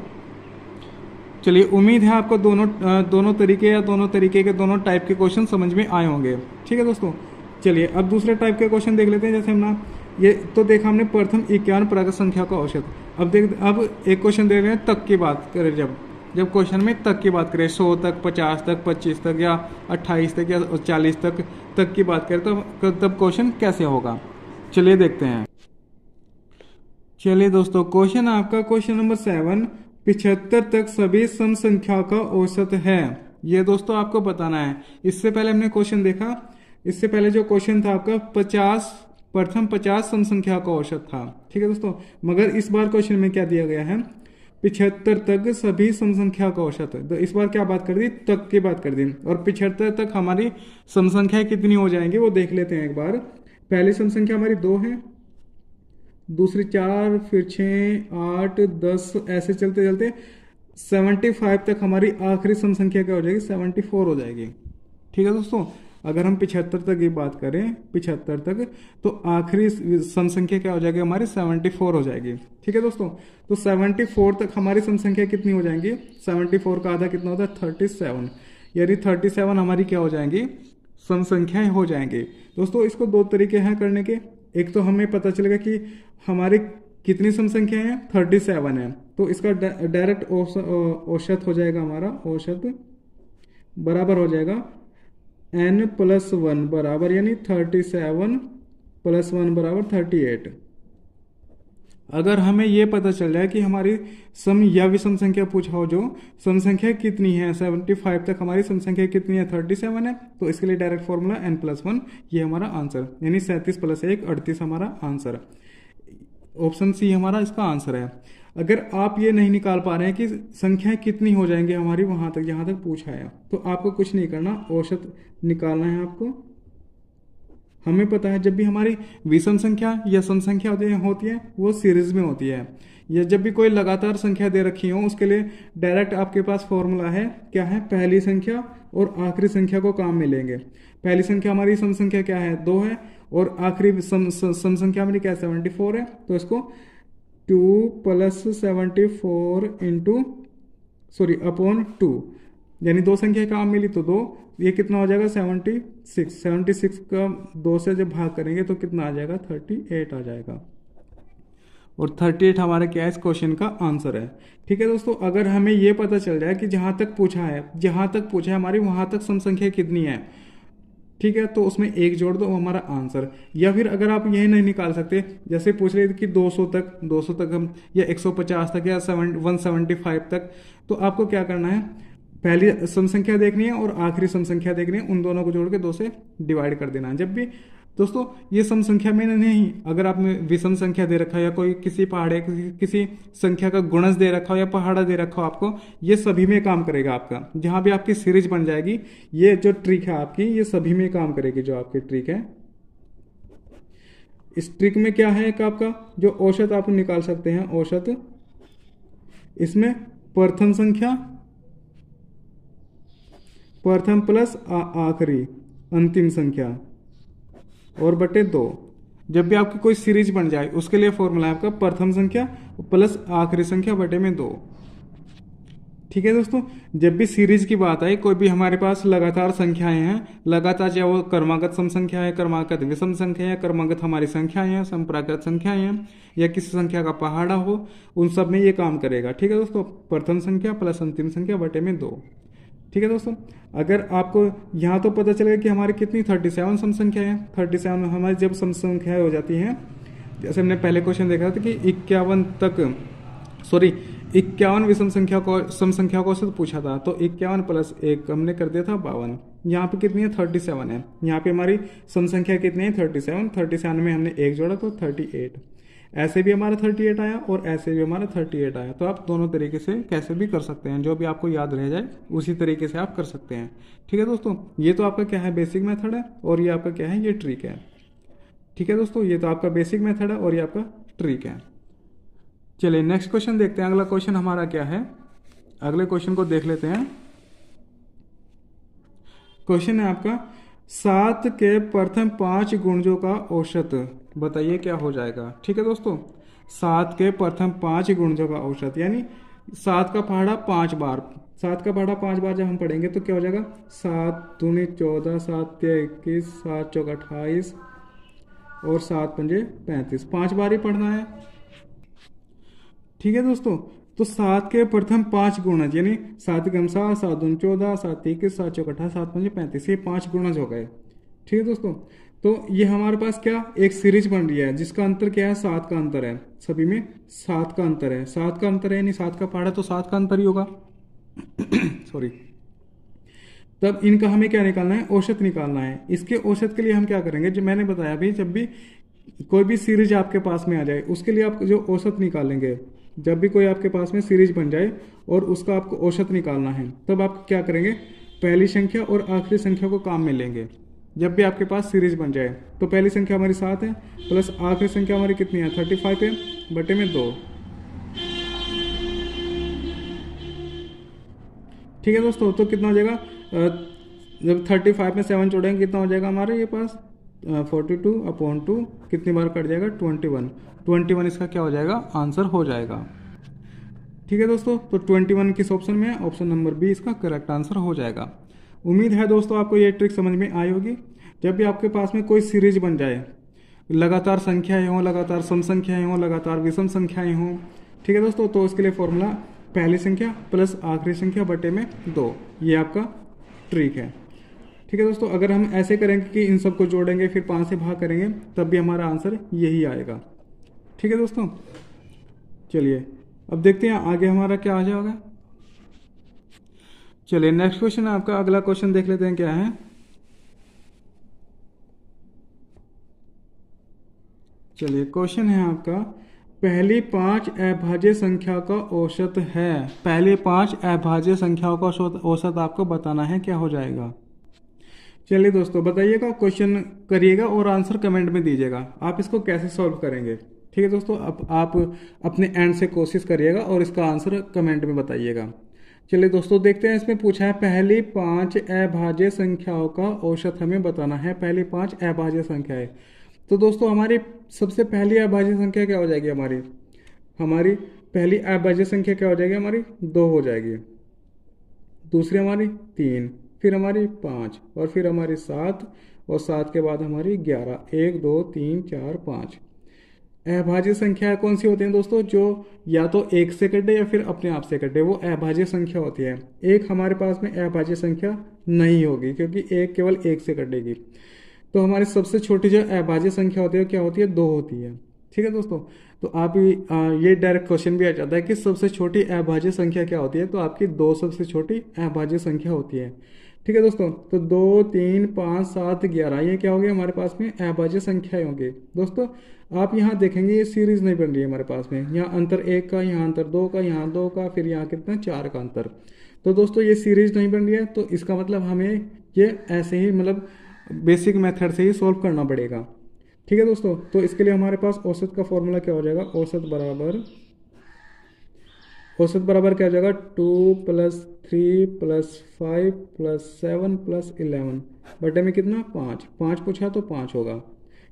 चलिए उम्मीद है आपको दोनों तरीके के दोनों टाइप के क्वेश्चन समझ में आए होंगे। ठीक है दोस्तों, चलिए अब दूसरे टाइप के क्वेश्चन देख लेते हैं। जैसे हमने ये तो देखा हमने प्रथम 51 प्राकृत संख्या का औसत। अब एक क्वेश्चन देख रहे हैं तक की बात करें, जब क्वेश्चन में तक की बात करें, 100 तक, 50 तक, 25 तक या 28 तक या 40 तक की बात करें, तब क्वेश्चन कैसे होगा, चलिए देखते हैं। चलिए दोस्तों, क्वेश्चन आपका क्वेश्चन नंबर 7, 75 तक सभी सम संख्या का औसत है। ये दोस्तों आपको बताना है। इससे पहले हमने क्वेश्चन देखा, इससे पहले जो क्वेश्चन था आपका प्रथम 50 सम संख्या का औसत था। ठीक है दोस्तों, मगर इस बार क्वेश्चन में क्या दिया गया है, 75 तक सभी सम संख्या का औसत है। तो इस बार क्या बात कर दी, तक की बात कर दी। और 75 तक हमारी सम संख्या कितनी हो जाएंगी वो देख लेते हैं एक बार। पहली सम संख्या हमारी 2 है, दूसरी 4, फिर 6, 8, 10, ऐसे चलते चलते 75 तक हमारी आखिरी सम संख्या क्या हो जाएगी, 74 हो जाएगी। ठीक है दोस्तों, अगर हम 75 तक की बात करें, 75 तक, तो आखिरी सम संख्या क्या हो जाएगी हमारी, 74 हो जाएगी। ठीक है दोस्तों, तो 74 तक हमारी सम संख्या कितनी हो जाएंगी, 74 का आधा कितना होता है, 37, यानी 37 हमारी क्या हो जाएंगी, सम संख्याएं हो जाएंगी। दोस्तों इसको दो तरीके हैं करने के। एक तो हमें पता चलेगा कि हमारी कितनी सम संख्या है, 37 है, तो इसका डायरेक्ट औसत हो जाएगा, हमारा औसत बराबर हो जाएगा n+1 बराबर, यानी 37 + 1 बराबर 38। अगर हमें यह पता चल जाए कि हमारी सम या विषम संख्या पूछा हो, जो सम संख्या कितनी है, 75 तक हमारी सम संख्या कितनी है, 37 है, तो इसके लिए डायरेक्ट फॉर्मूला n+1, ये हमारा आंसर, यानी 37 + 1 38 हमारा आंसर। ऑप्शन सी हमारा इसका आंसर है। अगर आप ये नहीं निकाल पा रहे हैं कि संख्याएं कितनी हो जाएंगी हमारी वहां तक जहां तक पूछा है, तो आपको कुछ नहीं करना, औसत निकालना है आपको। हमें पता है जब भी हमारी विषम संख्या या सम संख्या होती है वो सीरीज में होती है, या जब भी कोई लगातार संख्या दे रखी हो उसके लिए डायरेक्ट आपके पास फॉर्मूला है, क्या है, पहली संख्या और आखिरी संख्या को काम में लेंगे। पहली संख्या हमारी सम संख्या क्या है, 2 है, और आखिरी सम संख्या हमारी क्या है, 74 है, तो इसको 2 + 74 अपॉन 2, यानी 2 संख्या काम मिली तो 2, ये कितना हो जाएगा, 76 का 2 से जब भाग करेंगे तो कितना आ जाएगा, 38 आ जाएगा। और 38 हमारा क्या है, इस क्वेश्चन का आंसर है। ठीक है दोस्तों, अगर हमें ये पता चल जाए कि जहां तक पूछा है हमारी वहां तक सम संख्या कितनी है, ठीक है, तो उसमें 1 जोड़ दो, हमारा आंसर। या फिर अगर आप यही नहीं निकाल सकते, जैसे पूछ रहे थे कि 200 तक हम, या 150 तक, या 175 तक, तो आपको क्या करना है, पहली सम संख्या देखनी है और आखिरी सम संख्या देखनी है, उन दोनों को जोड़ के 2 से डिवाइड कर देना है। जब भी दोस्तों ये सम संख्या में नहीं, अगर आपने विषम संख्या दे रखा है या कोई किसी पहाड़े किसी संख्या का गुणज दे रखा हो या पहाड़ा दे रखा हो आपको, ये सभी में काम करेगा आपका। जहां भी आपकी सीरीज बन जाएगी, ये जो ट्रिक है आपकी, ये सभी में काम करेगी जो आपकी ट्रिक है। इस ट्रिक में क्या है, एक आपका जो औसत आप निकाल सकते हैं, औसत, इसमें प्रथम संख्या, प्रथम प्लस आखिरी अंतिम संख्या और बटे 2। जब भी आपकी कोई सीरीज बन जाए उसके लिए फॉर्मूला है आपका प्रथम संख्या प्लस आखिरी संख्या बटे में 2। ठीक है दोस्तों, जब भी सीरीज की बात आए, कोई भी हमारे पास लगातार संख्याएं हैं, लगातार चाहे वो क्रमागत सम संख्या है, क्रमागत विषम संख्या है, क्रमागत हमारी संख्याएं हैं, संप्राकृत संख्याएं हैं, या किसी संख्या का पहाड़ा हो, उन सब में ये काम करेगा। ठीक है दोस्तों, प्रथम संख्या प्लस अंतिम संख्या बटे में 2। ठीक है दोस्तों, अगर आपको यहाँ तो पता चलेगा कि हमारी कितनी 37 सम संख्या है। 37 में हमारी जब सम संख्याएं हो जाती हैं, जैसे हमने पहले क्वेश्चन देखा था कि 51 विषम संख्या को सम संख्या को से पूछा था, तो 51 प्लस 1 हमने कर दिया था 52। यहाँ पे कितनी है, 37 है। यहाँ पे हमारी सम संख्या कितनी है, 37। 37 में हमने 1 जोड़ा तो 38। ऐसे भी हमारा 38 आया और ऐसे भी हमारा 38 आया। तो आप दोनों तरीके से कैसे भी कर सकते हैं, जो भी आपको याद रह जाए उसी तरीके से आप कर सकते हैं। ठीक है दोस्तों, ये तो आपका क्या है, बेसिक मेथड है, और ये आपका क्या है, ये ट्रिक है। ठीक है दोस्तों, ये तो आपका बेसिक मेथड है और ये आपका ट्रिक है। चलिए नेक्स्ट क्वेश्चन देखते हैं। अगला क्वेश्चन हमारा क्या है, अगले क्वेश्चन को देख लेते हैं। क्वेश्चन है आपका 7 के प्रथम 5 गुणजों का औसत बताइए क्या हो जाएगा। ठीक है दोस्तों, 7 के प्रथम 5 गुणजों का औसत, यानी 7 का पहाड़ा 5 बार, 7 का पहाड़ा 5 बार जब हम पढ़ेंगे तो क्या हो जाएगा, 7 दूनी 14, 7 तिया 21, 7 चौका 28 और 7 पंजे 35, 5 बार ही पढ़ना है। ठीक है दोस्तों, तो 7 के प्रथम 5 गुणज, यानी 7 गम 7, 7 दून 14, 7 21, 7 चौका 28, 7 पंजे 35, ये 5 गुणज हो गए। ठीक है दोस्तों, तो ये हमारे पास क्या एक सीरीज बन रही है जिसका अंतर क्या है, 7 का अंतर है, सभी में 7 का अंतर है, 7 का अंतर है, यानी 7 का पहाड़ा तो 7 का अंतर ही होगा। सॉरी, तब इनका हमें क्या निकालना है, औसत निकालना है। इसके औसत के लिए हम क्या करेंगे, जो मैंने बताया अभी, जब भी कोई भी सीरीज आपके पास में आ जाए उसके लिए आप जो औसत निकालेंगे, जब भी कोई आपके पास में सीरीज बन जाए और उसका आपको औसत निकालना है, तब आप क्या करेंगे, पहली संख्या और आखिरी संख्या को काम में लेंगे। जब भी आपके पास सीरीज बन जाए तो पहली संख्या हमारी 7 है प्लस आखिरी संख्या हमारी कितनी है, 35 है, बटे में 2। ठीक है दोस्तों, तो कितना हो जाएगा, जब 35 में 7 जोड़ेंगे कितना हो जाएगा हमारे ये पास, 42/2, कितनी बार कट जाएगा, 21 इसका क्या हो जाएगा, आंसर हो जाएगा। ठीक है दोस्तों, तो 21 किस ऑप्शन में है, ऑप्शन नंबर बी इसका करेक्ट आंसर हो जाएगा। उम्मीद है दोस्तों आपको ये ट्रिक समझ में आई होगी। जब भी आपके पास में कोई सीरीज बन जाए, लगातार संख्याएं हों, लगातार सम संख्याएं हों, लगातार विषम संख्याएं हों, ठीक है दोस्तों, तो उसके लिए फॉर्मूला पहली संख्या प्लस आखिरी संख्या बटे में 2, ये आपका ट्रिक है। ठीक है दोस्तों, अगर हम ऐसे करेंगे कि इन सबको जोड़ेंगे फिर 5 से भाग करेंगे तब भी हमारा आंसर यही आएगा। ठीक है दोस्तों, चलिए अब देखते हैं आगे हमारा क्या आ जाएगा। चलिए नेक्स्ट क्वेश्चन है आपका, अगला क्वेश्चन देख लेते हैं क्या है। चलिए क्वेश्चन है आपका, पहली 5 अभाज्य संख्या का औसत है, पहली 5 अभाज्य संख्याओं का औसत आपको बताना है, क्या हो जाएगा। चलिए दोस्तों बताइएगा, क्वेश्चन करिएगा और आंसर कमेंट में दीजिएगा, आप इसको कैसे सॉल्व करेंगे। ठीक है दोस्तों, अब आप अपने एंड से कोशिश करिएगा और इसका आंसर कमेंट में बताइएगा। चलिए दोस्तों देखते हैं, इसमें पूछा है पहली 5 अभाज्य संख्याओं का औसत हमें बताना है, पहली 5 अभाज्य संख्याएं। तो दोस्तों हमारी सबसे पहली अभाज्य संख्या क्या हो जाएगी, हमारी पहली अभाज्य संख्या क्या हो जाएगी, हमारी 2 हो जाएगी, दूसरी हमारी 3, फिर हमारी 5 और फिर हमारी 7 और 7 के बाद हमारी 11, 1 2 3 4 5। अभाज्य संख्या कौन सी होती हैं दोस्तों, जो या तो 1 से कटे या फिर अपने आप से कटे, वो अभाज्य संख्या होती है। एक हमारे पास में अभाज्य संख्या नहीं होगी क्योंकि एक केवल 1 से कटेगी। तो हमारी सबसे छोटी जो अभाज्य संख्या होती है क्या होती है, 2 होती है। ठीक है दोस्तों, तो आप ये डायरेक्ट क्वेश्चन भी आ जाता है कि सबसे छोटी अभाज्य संख्या क्या होती है, तो आपकी 2 सबसे छोटी अभाज्य संख्या होती है। ठीक है दोस्तों, तो 2 3 5 7 11 ये क्या हो गया हमारे पास में अभाज्य संख्याएं होंगी। दोस्तों आप यहाँ देखेंगे ये सीरीज नहीं बन रही है हमारे पास में, यहाँ अंतर 1 का, यहाँ अंतर 2 का, यहाँ 2 का, फिर यहाँ कितना 4 का अंतर। तो दोस्तों ये सीरीज नहीं बन रही है, तो इसका मतलब हमें ये ऐसे ही मतलब बेसिक मेथड से ही सॉल्व करना पड़ेगा। ठीक है दोस्तों, तो इसके लिए हमारे पास औसत का फॉर्मूला क्या हो जाएगा, औसत बराबर क्या हो जाएगा, 2+3+5+7+11 बटे में कितना 5, 5 पूछा तो 5 होगा।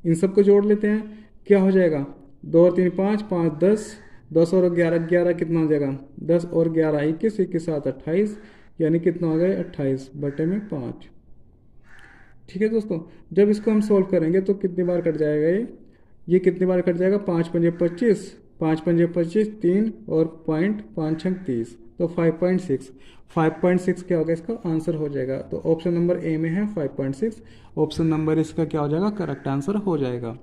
इन सबको जोड़ लेते हैं, क्या हो जाएगा, 2 और 3 5, 5 10, 10 और 11 11 कितना हो जाएगा, 10 और 11 21, 21 7 28, यानी कितना हो गया 28 बटे में 5। ठीक है दोस्तों, जब इसको हम सोल्व करेंगे तो कितनी बार कट जाएगा ये कितनी बार कट जाएगा, 5 पंजे 25, 5 पंजे 25, 3 और पॉइंट 5 छंग 30, तो 5.6 क्या होगा, इसका आंसर हो जाएगा। तो ऑप्शन नंबर ए में है 5.6, ऑप्शन नंबर इसका क्या हो जाएगा, करेक्ट आंसर हो जाएगा।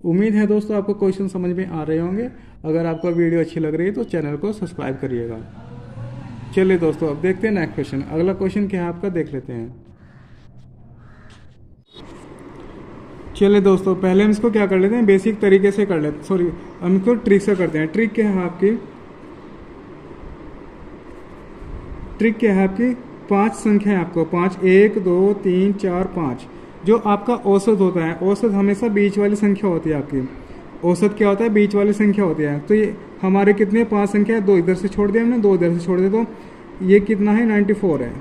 उम्मीद है दोस्तों आपको क्वेश्चन समझ में आ रहे होंगे। अगर आपको वीडियो अच्छी लग रही है तो चैनल को सब्सक्राइब करिएगा। चलिए दोस्तों, अब देखते हैं नेक्स्ट क्वेश्चन। अगला क्वेश्चन क्या है आपका, देख लेते हैं। चलिए दोस्तों, पहले हम इसको क्या कर लेते हैं, बेसिक तरीके से कर लेते हैं, सॉरी हम इसको ट्रिक से करते हैं। ट्रिक क्या है आपकी, 5 संख्या है आपको, 5 1 2 3 4 5। जो आपका औसत होता है, औसत हमेशा बीच वाली संख्या होती है आपकी। औसत क्या होता है, बीच वाली संख्या होती है। तो ये हमारे कितने 5 संख्या है, 2 इधर से छोड़ दिया हमने, 2 इधर से छोड़ दिया, तो ये कितना है 94 है।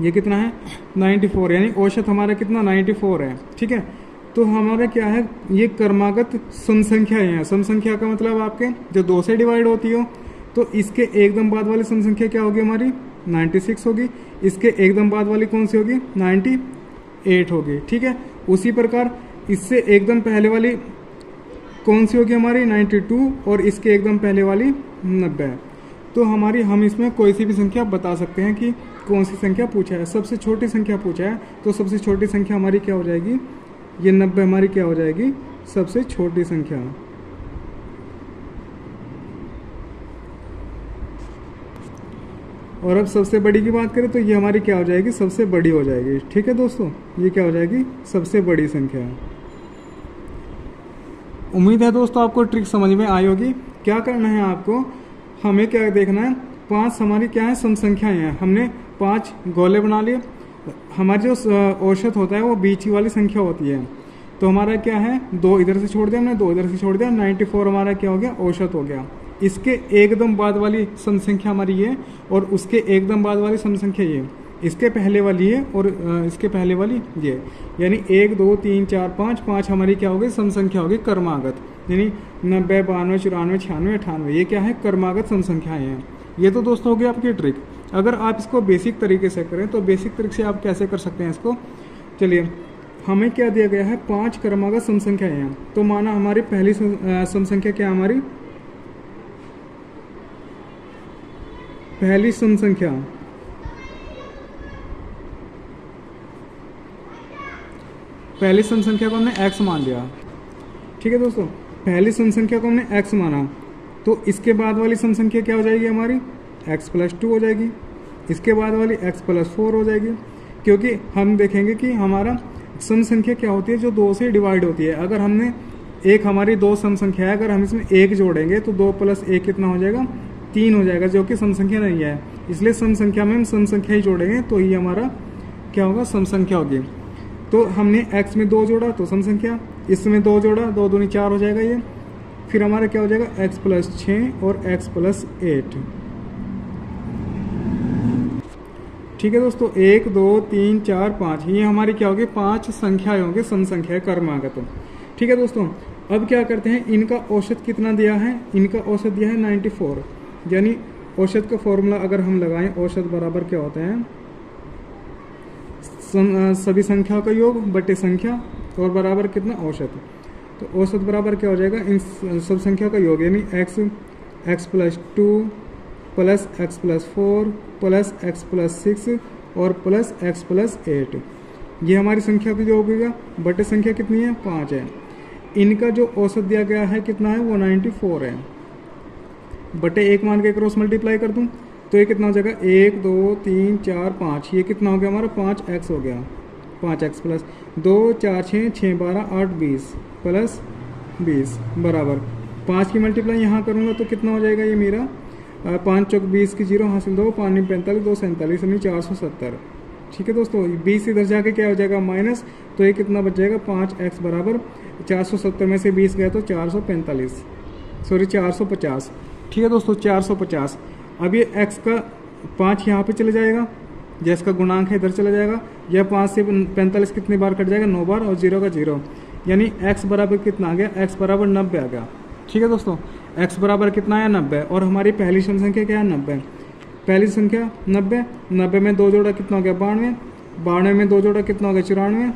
ये कितना है 94, यानी औसत हमारा कितना 94 है। ठीक है, तो हमारा क्या है, ये क्रमागत सम संख्या है। सम संख्या का मतलब आपके जो 2 से डिवाइड होती हो, तो इसके एकदम बाद वाली सम संख्या क्या होगी हमारी 96 होगी। इसके एकदम बाद वाली कौन सी होगी 98 होगी। ठीक है, उसी प्रकार इससे एकदम पहले वाली कौन सी होगी हमारी 92, और इसके एकदम पहले वाली 90। तो हमारी हम इसमें कोई सी भी संख्या बता सकते हैं कि कौन सी संख्या पूछा है। सबसे छोटी संख्या पूछा है, तो सबसे छोटी संख्या हमारी क्या हो जाएगी, ये 90 हमारी क्या हो जाएगी, सबसे छोटी संख्या। और अब सबसे बड़ी की बात करें तो ये हमारी क्या हो जाएगी, सबसे बड़ी हो जाएगी। ठीक है दोस्तों, ये क्या हो जाएगी, सबसे बड़ी संख्या। उम्मीद है दोस्तों आपको ट्रिक समझ में आई होगी। क्या करना है आपको, हमें क्या देखना है, 5 हमारी क्या है सम संख्याएं हैं। हमने 5 गोले बना लिए। हमारी जो औसत होता है वो बीच वाली संख्या होती है। तो हमारा क्या है, 2 इधर से छोड़ दिया हमने, 2 इधर से छोड़ दिया, 94 हमारा क्या हो गया, औसत हो गया। इसके एकदम बाद वाली सम संख्या हमारी ये, और उसके एकदम बाद वाली सम संख्या ये, इसके पहले वाली है और इसके पहले वाली ये, यानी 1 2 3 4 5, 5 हमारी क्या होगी, सम संख्या होगी क्रमागत, यानी 90 92 94 96 98, ये क्या है, क्रमागत सम संख्याएं हैं। ये तो दोस्तों हो गई आपकी ट्रिक। अगर आप इसको बेसिक तरीके से करें तो बेसिक ट्रिक से आप कैसे कर सकते हैं इसको। चलिए, हमें क्या दिया गया है, 5 क्रमागत सम संख्याएं हैं। तो माना हमारी पहली सम संख्या क्या, हमारी पहली सम संख्या, पहली सम संख्या को हमने x मान लिया। ठीक है दोस्तों, पहली सम संख्या को हमने x माना, तो इसके बाद वाली सम संख्या क्या हो जाएगी हमारी, x+2 हो जाएगी। इसके बाद वाली x+4 हो जाएगी, क्योंकि हम देखेंगे कि हमारा सम संख्या क्या होती है, जो 2 से डिवाइड होती है। अगर हमने एक हमारी 2 सम संख्या है, अगर हम इसमें 1 जोड़ेंगे तो 2 + 1 कितना हो जाएगा, 3 हो जाएगा, जो कि सम संख्या नहीं है। इसलिए सम संख्या में हम सम संख्या ही जोड़ेंगे, तो ये हमारा क्या होगा, सम संख्या होगी। तो हमने x में 2 जोड़ा तो सम संख्या, इसमें 2 जोड़ा, 2 दूनी 4 हो जाएगा ये। फिर हमारा क्या हो जाएगा, x+6 और x+8। ठीक है दोस्तों, 1 2 3 4 5, ये हमारी क्या होगी, 5 संख्याएं होंगी, सम संख्या क्रमागत। ठीक है दोस्तों, अब क्या करते हैं, इनका औसत कितना दिया है, इनका औसत दिया है 94, यानी औसत का फॉर्मूला अगर हम लगाएं, औसत बराबर क्या होता है, सभी संख्याओं का योग बटे संख्या और बराबर कितना, औसत। तो औसत बराबर क्या हो जाएगा, इन सब संख्या का योग, यानी x+2 plus x+4 plus x+6 और प्लस x+8, ये हमारी संख्या का योग होगा, बटे संख्या कितनी है, 5 है। इनका जो औसत दिया गया है कितना है, वो 94 है। बटे 1 मान के क्रॉस मल्टीप्लाई कर दूं तो ये कितना हो जाएगा, 1 2 3 4 5, ये कितना हो गया हमारा, 5x हो गया, 5x प्लस 2 4 6 6 12 8 20 प्लस 20 बराबर 5 की मल्टीप्लाई यहाँ करूँगा तो कितना हो जाएगा, ये मेरा 5 चौक 20 की 0 हासिल 2 5 45 2 47 यानी 470। ठीक है दोस्तों, 20 इधर जाके क्या हो जाएगा माइनस, तो ये कितना बच जाएगा 5x बराबर 470 में से 20 गया तो 445, सॉरी 450। ठीक है दोस्तों 450। अब ये x का 5 यहाँ पे चले जाएगा, जैस का गुणांक है इधर चला जाएगा, यह 5 से 45 कितनी बार कट जाएगा 9 बार, और 0 का 0, यानी x बराबर कितना आ गया, x बराबर 90 आ गया। ठीक है दोस्तों, x बराबर कितना आया 90, और हमारी पहली संख्या क्या है 90, पहली संख्या 90, 90 में 2 जोड़ा कितना हो गया 92, 92 में 2 जोड़ा कितना हो गया 94,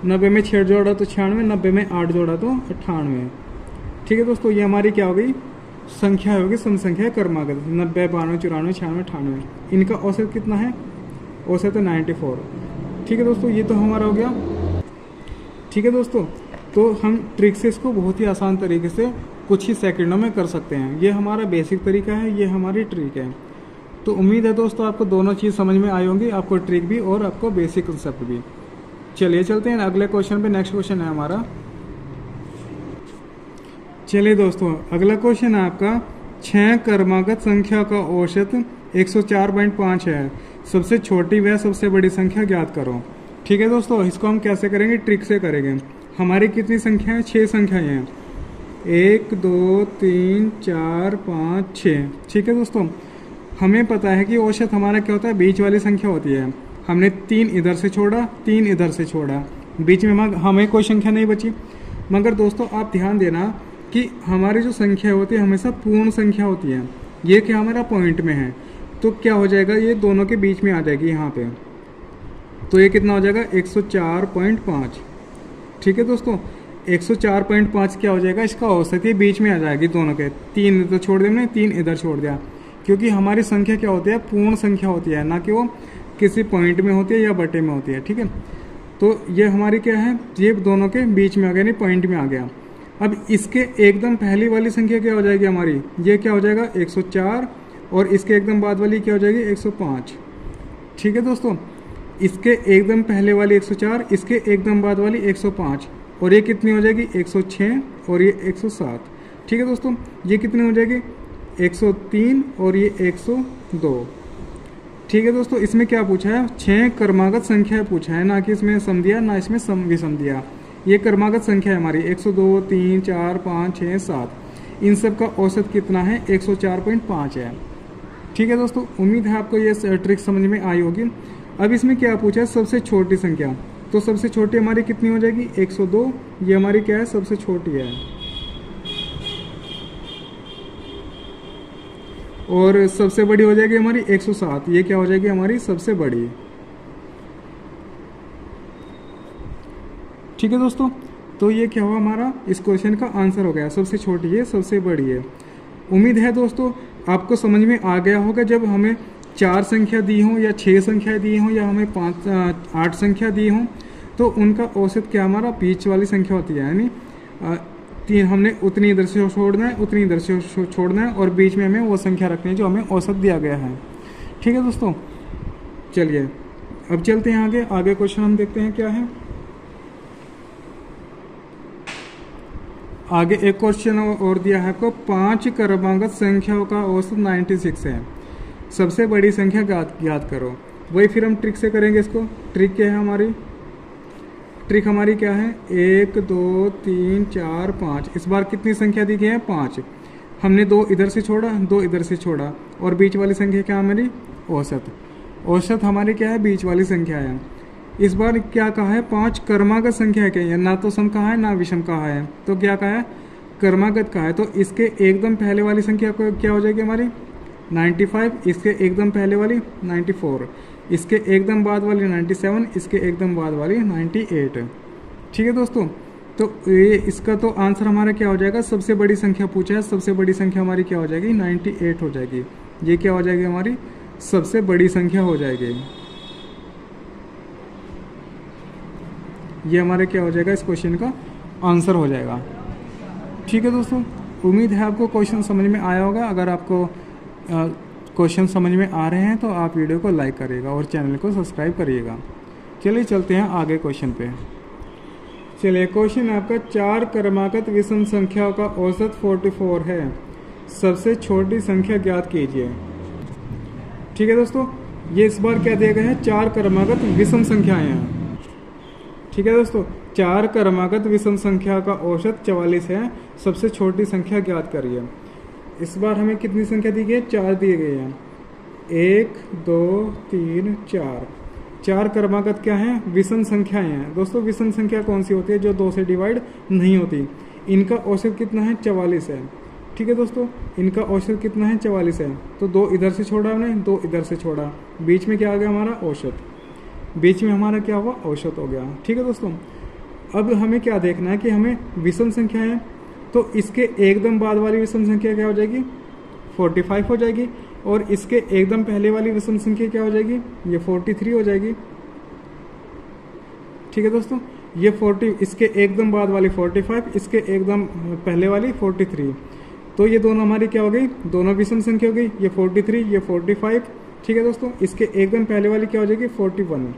90 में 6 जोड़ा तो 96, 90 में 8 जोड़ा तो 98। ठीक है दोस्तों, ये हमारी क्या हो गई संख्या होगी, सम संख्या क्रमागत 90, 92, 94, 96, 98। इनका औसत कितना है, औसत है 94। ठीक है दोस्तों, ये तो हमारा हो गया। ठीक है दोस्तों, तो हम ट्रिक से इसको बहुत ही आसान तरीके से कुछ ही सेकंडों में कर सकते हैं। ये हमारा बेसिक तरीका है, ये हमारी ट्रिक है। तो उम्मीद है दोस्तों आपको दोनों चीज़ समझ में आई होंगी, आपको ट्रिक भी और आपको बेसिक कंसेप्ट भी। चलिए चलते हैं अगले क्वेश्चन पे। नेक्स्ट क्वेश्चन है हमारा, चलिए दोस्तों अगला क्वेश्चन है आपका, 6 क्रमागत संख्या का औसत 104.5 है, सबसे छोटी व सबसे बड़ी संख्या ज्ञात करो। ठीक है दोस्तों, इसको हम कैसे करेंगे, ट्रिक से करेंगे। हमारी कितनी संख्या है, 6 संख्याएं हैं, 1 2 3 4 5 6। ठीक है दोस्तों, हमें पता है कि औसत हमारा क्या होता है, बीच वाली संख्या होती है। हमने 3 इधर से छोड़ा, 3 इधर से छोड़ा, बीच में हमें कोई संख्या नहीं बची। मगर दोस्तों आप ध्यान देना कि हमारी जो संख्या होती है हमेशा पूर्ण संख्या होती है। ये क्या हमारा पॉइंट में है, तो क्या हो जाएगा, ये दोनों के बीच में आ जाएगी यहाँ पे, तो ये कितना हो जाएगा 104.5। ठीक है दोस्तों, 104.5 क्या हो जाएगा, इसका औसत ये बीच में आ जाएगी दोनों के। 3 इधर छोड़ दिया, 3 इधर छोड़ दिया, क्योंकि हमारी संख्या क्या होती है, पूर्ण संख्या होती है, ना कि वो किसी पॉइंट में होती है या बटे में होती है। ठीक है, तो ये हमारी क्या है, ये दोनों के बीच में आ गया, नहीं पॉइंट में आ गया। अब इसके एकदम पहली वाली संख्या क्या हो जाएगी हमारी, ये क्या हो जाएगा 104, और इसके एकदम बाद वाली क्या हो जाएगी 105। ठीक है दोस्तों, इसके एकदम पहले वाली 104, इसके एकदम बाद वाली 105, और ये कितनी हो जाएगी 106, और ये 107। ठीक है दोस्तों, ये कितनी हो जाएगी 103, और ये 102। ठीक है दोस्तों, इसमें क्या पूछा है, 6 क्रमागत संख्या पूछा है, ना कि इसमें सम दिया, ना इसमें सम विषम दिया। ये क्रमागत संख्या है हमारी 102, 3, 4, 5, 6, 7। इन सब का औसत कितना है 104.5 है। ठीक है दोस्तों, उम्मीद है आपको ये ट्रिक समझ में आई होगी। अब इसमें क्या पूछा है, सबसे छोटी संख्या, तो सबसे छोटी हमारी कितनी हो जाएगी 102। ये हमारी क्या है, सबसे छोटी है। और सबसे बड़ी हो जाएगी हमारी 107, ये क्या हो जाएगी हमारी सबसे बड़ी। ठीक है दोस्तों, तो ये क्या हुआ हमारा, इस क्वेश्चन का आंसर हो गया, सबसे छोटी है सबसे बड़ी है। उम्मीद है दोस्तों आपको समझ में आ गया होगा। जब हमें 4 संख्या दी हो या 6 संख्या दी हो या हमें 8 संख्या दी हो, तो उनका औसत क्या हमारा बीच वाली संख्या होती है, यानी 3 हमने उतनी इधर से छोड़ना है, उतनी इधर से छोड़ना है, और बीच में हमें वो संख्या रखनी है जो हमें औसत दिया गया है। ठीक है दोस्तों, चलिए अब चलते हैं आगे। आगे क्वेश्चन हम देखते हैं क्या है। आगे एक क्वेश्चन और दिया है आपको, 5 क्रमागत संख्याओं का औसत 96 है, सबसे बड़ी संख्या ज्ञात करो। वही फिर हम ट्रिक से करेंगे इसको। ट्रिक क्या है हमारी, ट्रिक हमारी क्या है, 1 2 3 4 5। इस बार कितनी संख्या दी गई है 5। हमने 2 इधर से छोड़ा, 2 इधर से छोड़ा, और बीच वाली संख्या क्या हमारी औसत। औसत हमारी क्या है, बीच वाली संख्या है। इस बार क्या कहा है, 5 क्रमागत संख्या है, क्या ना तो सम कहा है ना विषम कहा है, तो क्या कहा है क्रमागत कहा है। तो इसके एकदम पहले वाली संख्या को क्या हो जाएगी हमारी 95, इसके एकदम पहले वाली 94, इसके एकदम बाद वाली 97, इसके एकदम बाद वाली 98। ठीक है दोस्तों, तो ये इसका तो आंसर हमारा क्या हो जाएगा, सबसे बड़ी संख्या पूछा है, सबसे बड़ी संख्या हमारी क्या हो जाएगी 98 हो जाएगी। ये क्या हो जाएगी हमारी सबसे बड़ी संख्या हो जाएगी। ये हमारे क्या हो जाएगा, इस क्वेश्चन का आंसर हो जाएगा। ठीक है दोस्तों, उम्मीद है आपको क्वेश्चन समझ में आया होगा। अगर आपको क्वेश्चन समझ में आ रहे हैं तो आप वीडियो को लाइक करिएगा और चैनल को सब्सक्राइब करिएगा। चलिए चलते हैं आगे क्वेश्चन पे। चलिए क्वेश्चन आपका, 4 क्रमागत विषम संख्याओं का औसत 44 है, सबसे छोटी संख्या ज्ञात कीजिए। ठीक है दोस्तों, ये इस बार क्या दिया गया है, 4 क्रमागत विषम संख्याएं हैं। ठीक है दोस्तों, 4 क्रमागत विषम संख्या का औसत 44 है। सबसे छोटी संख्या ज्ञात करिए। इस बार हमें कितनी संख्या दी गई है, 4 दिए गए हैं। 1 2 3 4। 4 क्रमागत क्या है, विषम संख्याएं हैं। दोस्तों विषम संख्या कौन सी होती है, जो 2 से डिवाइड नहीं होती। इनका औसत कितना है, 44 है। ठीक है दोस्तों, इनका औसत कितना है, 44 है। तो 2 इधर से छोड़ा हमने, 2 इधर से छोड़ा, बीच में क्या आ गया हमारा औसत, बीच में हमारा क्या हुआ, औसत हो गया। ठीक है दोस्तों, अब हमें क्या देखना है कि हमें विषम संख्या है, तो इसके एकदम बाद वाली विषम संख्या क्या हो जाएगी, 45 हो जाएगी। और इसके एकदम पहले वाली विषम संख्या क्या हो जाएगी, ये 43 हो जाएगी। ठीक है दोस्तों, ये 40, इसके एकदम बाद वाली 45, इसके एकदम पहले वाली 43। तो ये दोनों हमारी क्या हो गई, दोनों विषम संख्या हो गई, ये 43 ये 45। ठीक है दोस्तों, इसके एकदम पहले वाली क्या हो जाएगी 41,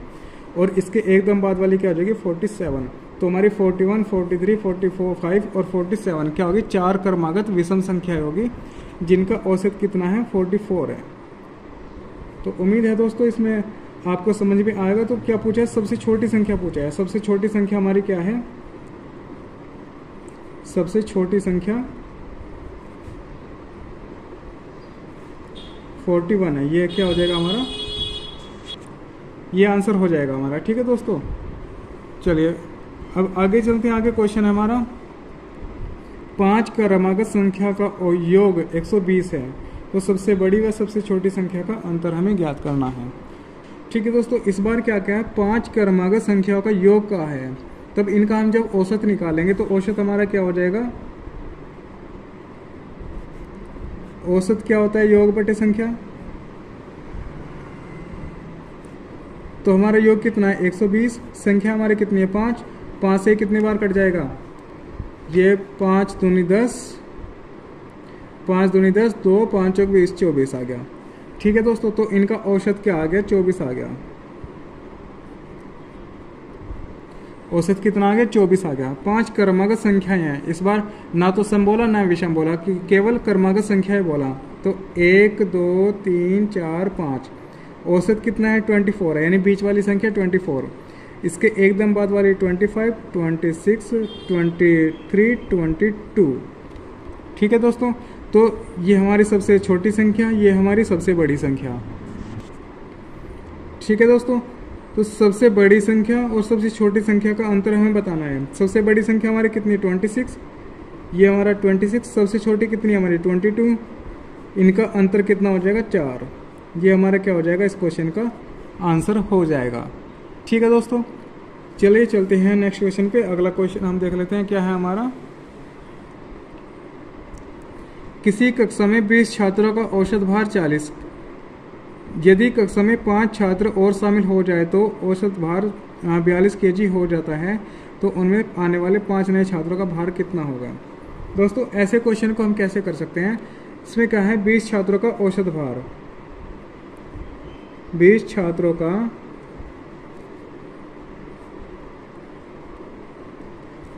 और इसके एकदम बाद वाली क्या हो जाएगी 47। तो हमारी 41, 43, 44, 5 और 47 क्या होगी, 4 क्रमागत विषम संख्याएं होगी, जिनका औसत कितना है, 44 है। तो उम्मीद है दोस्तों इसमें आपको समझ में आएगा। तो क्या पूछा है, सबसे छोटी संख्या पूछा है। सबसे छोटी संख्या हमारी क्या है, सबसे छोटी संख्या 41 है। ये क्या हो जाएगा हमारा, ये आंसर हो जाएगा हमारा। ठीक है दोस्तों, चलिए अब आगे चलते हैं। आगे क्वेश्चन है हमारा, 5 क्रमागत संख्या का योग 120 है, तो सबसे बड़ी व सबसे छोटी संख्या का अंतर हमें ज्ञात करना है। ठीक है दोस्तों, इस बार क्या क्या है, 5 क्रमागत संख्याओं का योग का है, तब इनका हम जब औसत निकालेंगे तो औसत हमारा क्या हो जाएगा, औसत क्या होता है, योग बटे संख्या। तो हमारा योग कितना है 120, संख्या हमारी कितनी है 5, 5 से कितनी बार कट जाएगा, ये 5 दूनी 10, 5 दूनी 10, 2 5 चौक 20, 24 आ गया। ठीक है दोस्तों, तो इनका औसत क्या आ गया, 24 आ गया। औसत कितना आ गया, 24 आ गया। 5 क्रमागत संख्याएं हैं। इस बार ना तो सम बोला ना विषम बोला, कि केवल क्रमागत संख्याएं बोला। तो 1 2 3 4 5, औसत कितना है 24 है, यानी बीच वाली संख्या 24। इसके एकदम बाद वाली 25, 26, 23, 22। ठीक है दोस्तों, तो ये हमारी सबसे छोटी संख्या, ये हमारी सबसे बड़ी संख्या। ठीक है दोस्तों, तो सबसे बड़ी संख्या और सबसे छोटी संख्या का अंतर हमें बताना है। सबसे बड़ी संख्या हमारी कितनी 26, ये हमारा 26। सबसे छोटी कितनी हमारी 22। इनका अंतर कितना हो जाएगा 4। ये हमारा क्या हो जाएगा, इस क्वेश्चन का आंसर हो जाएगा। ठीक है दोस्तों, चलिए चलते हैं नेक्स्ट क्वेश्चन पे। अगला क्वेश्चन हम देख लेते हैं क्या है हमारा। किसी कक्षा में 20 छात्रों का औसत भार 40, यदि कक्षा में 5 छात्र और शामिल हो जाए तो औसत भार 42 kg हो जाता है, तो उनमें आने वाले 5 नए छात्रों का भार कितना होगा। दोस्तों ऐसे क्वेश्चन को हम कैसे कर सकते हैं, इसमें क्या है 20 छात्रों का औसत भार, 20 छात्रों का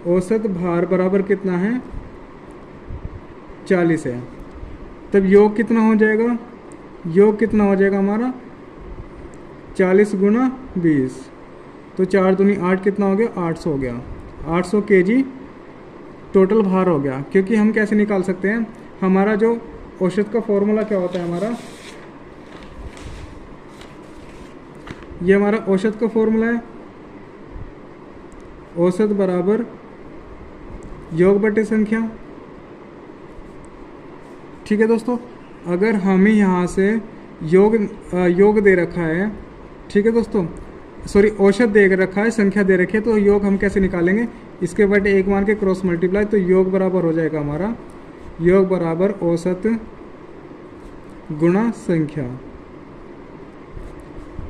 औसत भार बराबर कितना है 40 है। तब योग कितना हो जाएगा, योग कितना हो जाएगा हमारा 40 गुना 20, तो 4 दूनी 8 कितना हो गया 800 हो गया। 800 kg टोटल भार हो गया। क्योंकि हम कैसे निकाल सकते हैं, हमारा जो औसत का फॉर्मूला क्या होता है हमारा, ये हमारा औसत का फॉर्मूला है, औसत बराबर योग बटे संख्या। ठीक है दोस्तों, अगर हमें यहाँ से योग दे रखा है, ठीक है दोस्तों, सॉरी औसत दे रखा है, संख्या दे रखी है, तो योग हम कैसे निकालेंगे, इसके बटे 1 मान के क्रॉस मल्टीप्लाई, तो योग बराबर हो जाएगा हमारा, योग बराबर औसत गुणा संख्या।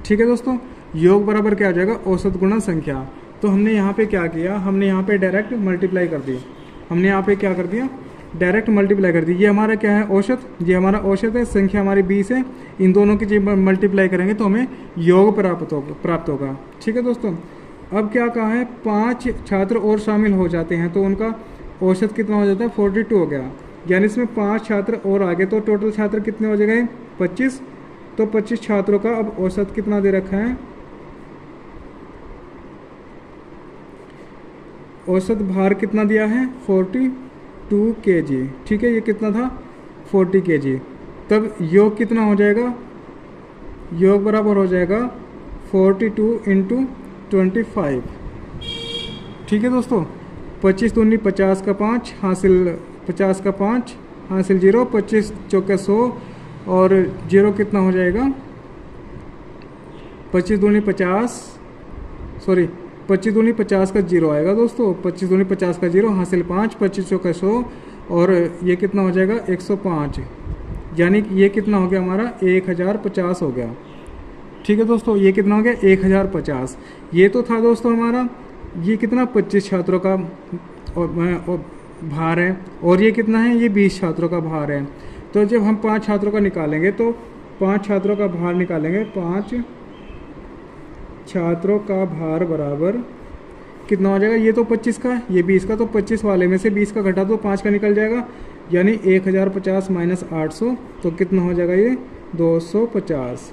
ठीक है दोस्तों, योग बराबर क्या हो जाएगा औसत गुणा संख्या। तो हमने यहाँ पे क्या किया, हमने यहाँ पे डायरेक्ट मल्टीप्लाई कर दी, हमने यहाँ पे क्या कर दिया डायरेक्ट मल्टीप्लाई कर दी। ये हमारा क्या है औसत, ये हमारा औसत है, संख्या हमारी 20 है, इन दोनों की जब मल्टीप्लाई करेंगे तो हमें योग प्राप्त होगा। ठीक है दोस्तों, अब क्या कहा है 5 छात्र और शामिल हो जाते हैं तो उनका औसत कितना हो जाता है 42 हो गया, यानी इसमें 5 छात्र और आगे तो टोटल छात्र कितने हो जाएंगे 25, तो 25 छात्रों का अब औसत कितना दे रखा है, औसत भार कितना दिया है 42 kg। ठीक है, ये कितना था 40 kg। तब योग कितना हो जाएगा, योग बराबर हो जाएगा 42 × 25। ठीक है दोस्तों, 25 दूनी 50 का 5 हासिल 50 का 5 हासिल 0, 25 चौके 100 और 0 कितना हो जाएगा 25 दूनी 50 सॉरी 25 दूनी 50 का 0 आएगा दोस्तों, 25 दूनी 50 का 0 हासिल 5, 25 चौके 100 और ये कितना हो जाएगा 105, यानी कि ये कितना हो गया हमारा 1050 हो गया। ठीक है दोस्तों, ये कितना हो गया 1050। ये तो था दोस्तों हमारा, ये कितना 25 छात्रों का भार है और ये कितना है, ये 20 छात्रों का भार है। तो जब हम 5 छात्रों का निकालेंगे तो 5 छात्रों का भार निकालेंगे, 5 छात्रों का भार बराबर कितना हो जाएगा, ये तो 25 का ये 20 का, तो 25 वाले में से 20 का घटा दो 5 का निकल जाएगा, यानी 1050 माइनस 800 तो कितना हो जाएगा ये 250।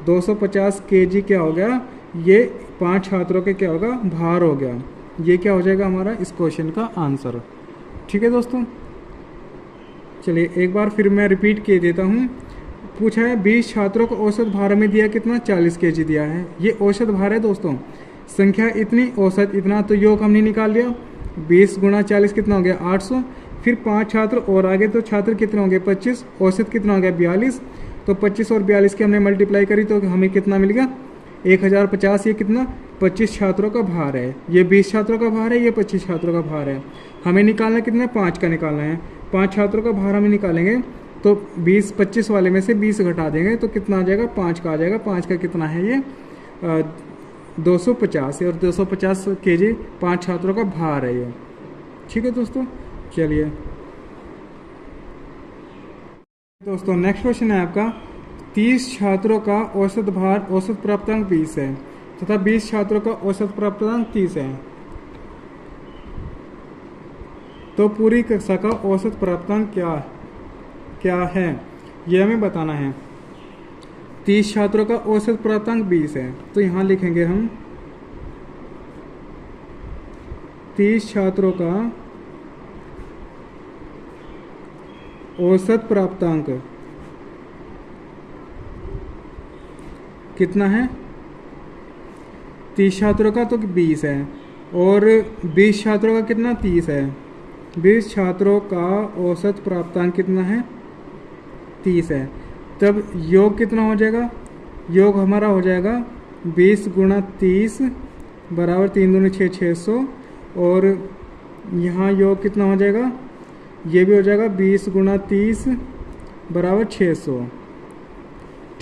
250 kg क्या हो गया, ये 5 छात्रों के क्या होगा भार हो गया। ये क्या हो जाएगा हमारा इस क्वेश्चन का आंसर। ठीक है दोस्तों, चलिए एक बार फिर मैं रिपीट किए देता हूँ। पूछा है 20 छात्रों को औसत भार में दिया कितना 40 kg दिया है। ये औसत भार है दोस्तों, संख्या इतनी औसत इतना, तो योग हमने निकाल लिया 20 × 40 कितना हो गया 800। फिर 5 छात्र और आगे तो छात्र कितने होंगे 25, औसत कितना हो गया 42, तो 25 और 42 की हमने मल्टीप्लाई करी तो हमें कितना मिल गया 1050। ये कितना 25 छात्रों का भार है, ये 20 छात्रों का भार है, ये 25 छात्रों का भार है। हमें निकालना कितना 5 का निकालना है, 5 छात्रों का भार हमें निकालेंगे तो 25 वाले में से 20 घटा देंगे तो कितना आ जाएगा 5 का आ जाएगा। 5 का कितना है ये 250 और 250 kg 5 छात्रों का भार है ये। ठीक है दोस्तों, चलिए दोस्तों नेक्स्ट क्वेश्चन है आपका 30 छात्रों का औसत भार औसत प्राप्तांक 20 है तथा 20 छात्रों का औसत प्राप्तांक 30 है, तो पूरी कक्षा का औसत प्राप्तांक क्या है यह हमें बताना है। 30 छात्रों का औसत प्राप्तांक 20 है, तो यहाँ लिखेंगे हम 30 छात्रों का औसत प्राप्तांक कितना है, 30 छात्रों का तो 20 है और 20 छात्रों का कितना 30 है। 20 छात्रों का औसत प्राप्तांक कितना है 30 है। तब योग कितना हो जाएगा, योग हमारा हो जाएगा 20 × 30 बराबर 3 दूनी 6 600 और यहाँ योग कितना हो जाएगा, ये भी हो जाएगा 20 × 30 बराबर 600।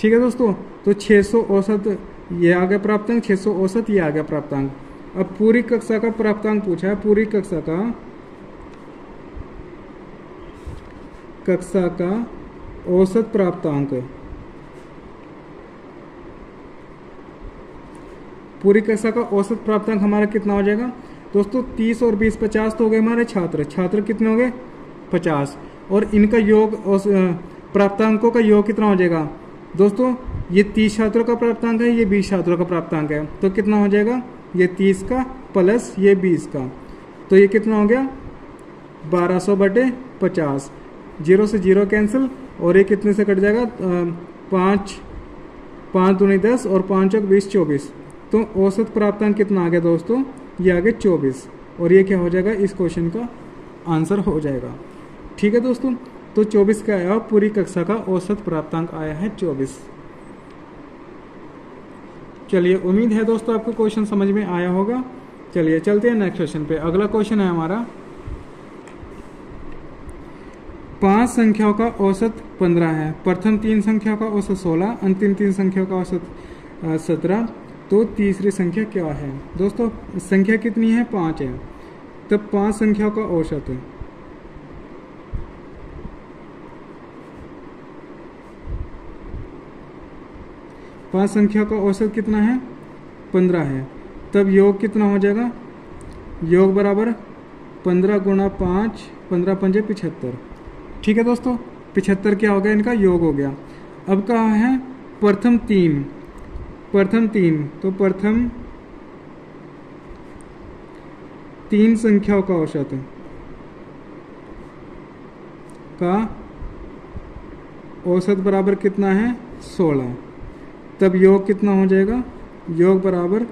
ठीक है दोस्तों, तो 600 औसत ये आ गया प्राप्तांक, 600 औसत ये आ गया प्राप्तांक। अब पूरी कक्षा का प्राप्तांक पूछा है, पूरी कक्षा का औसत प्राप्तांक, पूरी कक्षा का औसत प्राप्तांक हमारा कितना हो जाएगा दोस्तों 30 और 20 50 तो हो गए हमारे छात्र कितने हो गए 50 और इनका योग प्राप्तांकों का योग कितना हो जाएगा दोस्तों, ये 30 छात्रों का प्राप्तांक है, ये 20 छात्रों का प्राप्तांक है, तो कितना हो जाएगा ये 30 का प्लस ये 20 का, तो ये कितना हो गया 1200/50, 0 से 0 कैंसिल और ये कितने से कट जाएगा 5 दूनी 10 और 5 चौक 20 24, तो औसत प्राप्तांक कितना आ गया दोस्तों, ये आ गया 24 और ये क्या हो जाएगा इस क्वेश्चन का आंसर हो जाएगा। ठीक है दोस्तों, तो 24 का आया, पूरी कक्षा का औसत प्राप्तांक आया है 24। चलिए उम्मीद है दोस्तों आपको क्वेश्चन समझ में आया होगा। चलिए चलते हैं नेक्स्ट क्वेश्चन पे। अगला क्वेश्चन है हमारा 5 संख्याओं का औसत 15 है, प्रथम 3 संख्याओं का औसत 16, अंतिम 3 संख्याओं का औसत 17, तो तीसरी संख्या क्या है दोस्तों। संख्या कितनी है 5 है, तब 5 संख्याओं का औसत है, पांच संख्याओं का औसत कितना है 15 है, तब योग कितना हो जाएगा, योग बराबर 15 × 5 15 × 5 = 75। ठीक है दोस्तों, 75 क्या हो गया इनका योग हो गया। अब कहा है प्रथम तीन, तो प्रथम तीन संख्याओं का औसत का औसत बराबर कितना है 16। तब योग कितना हो जाएगा, योग बराबर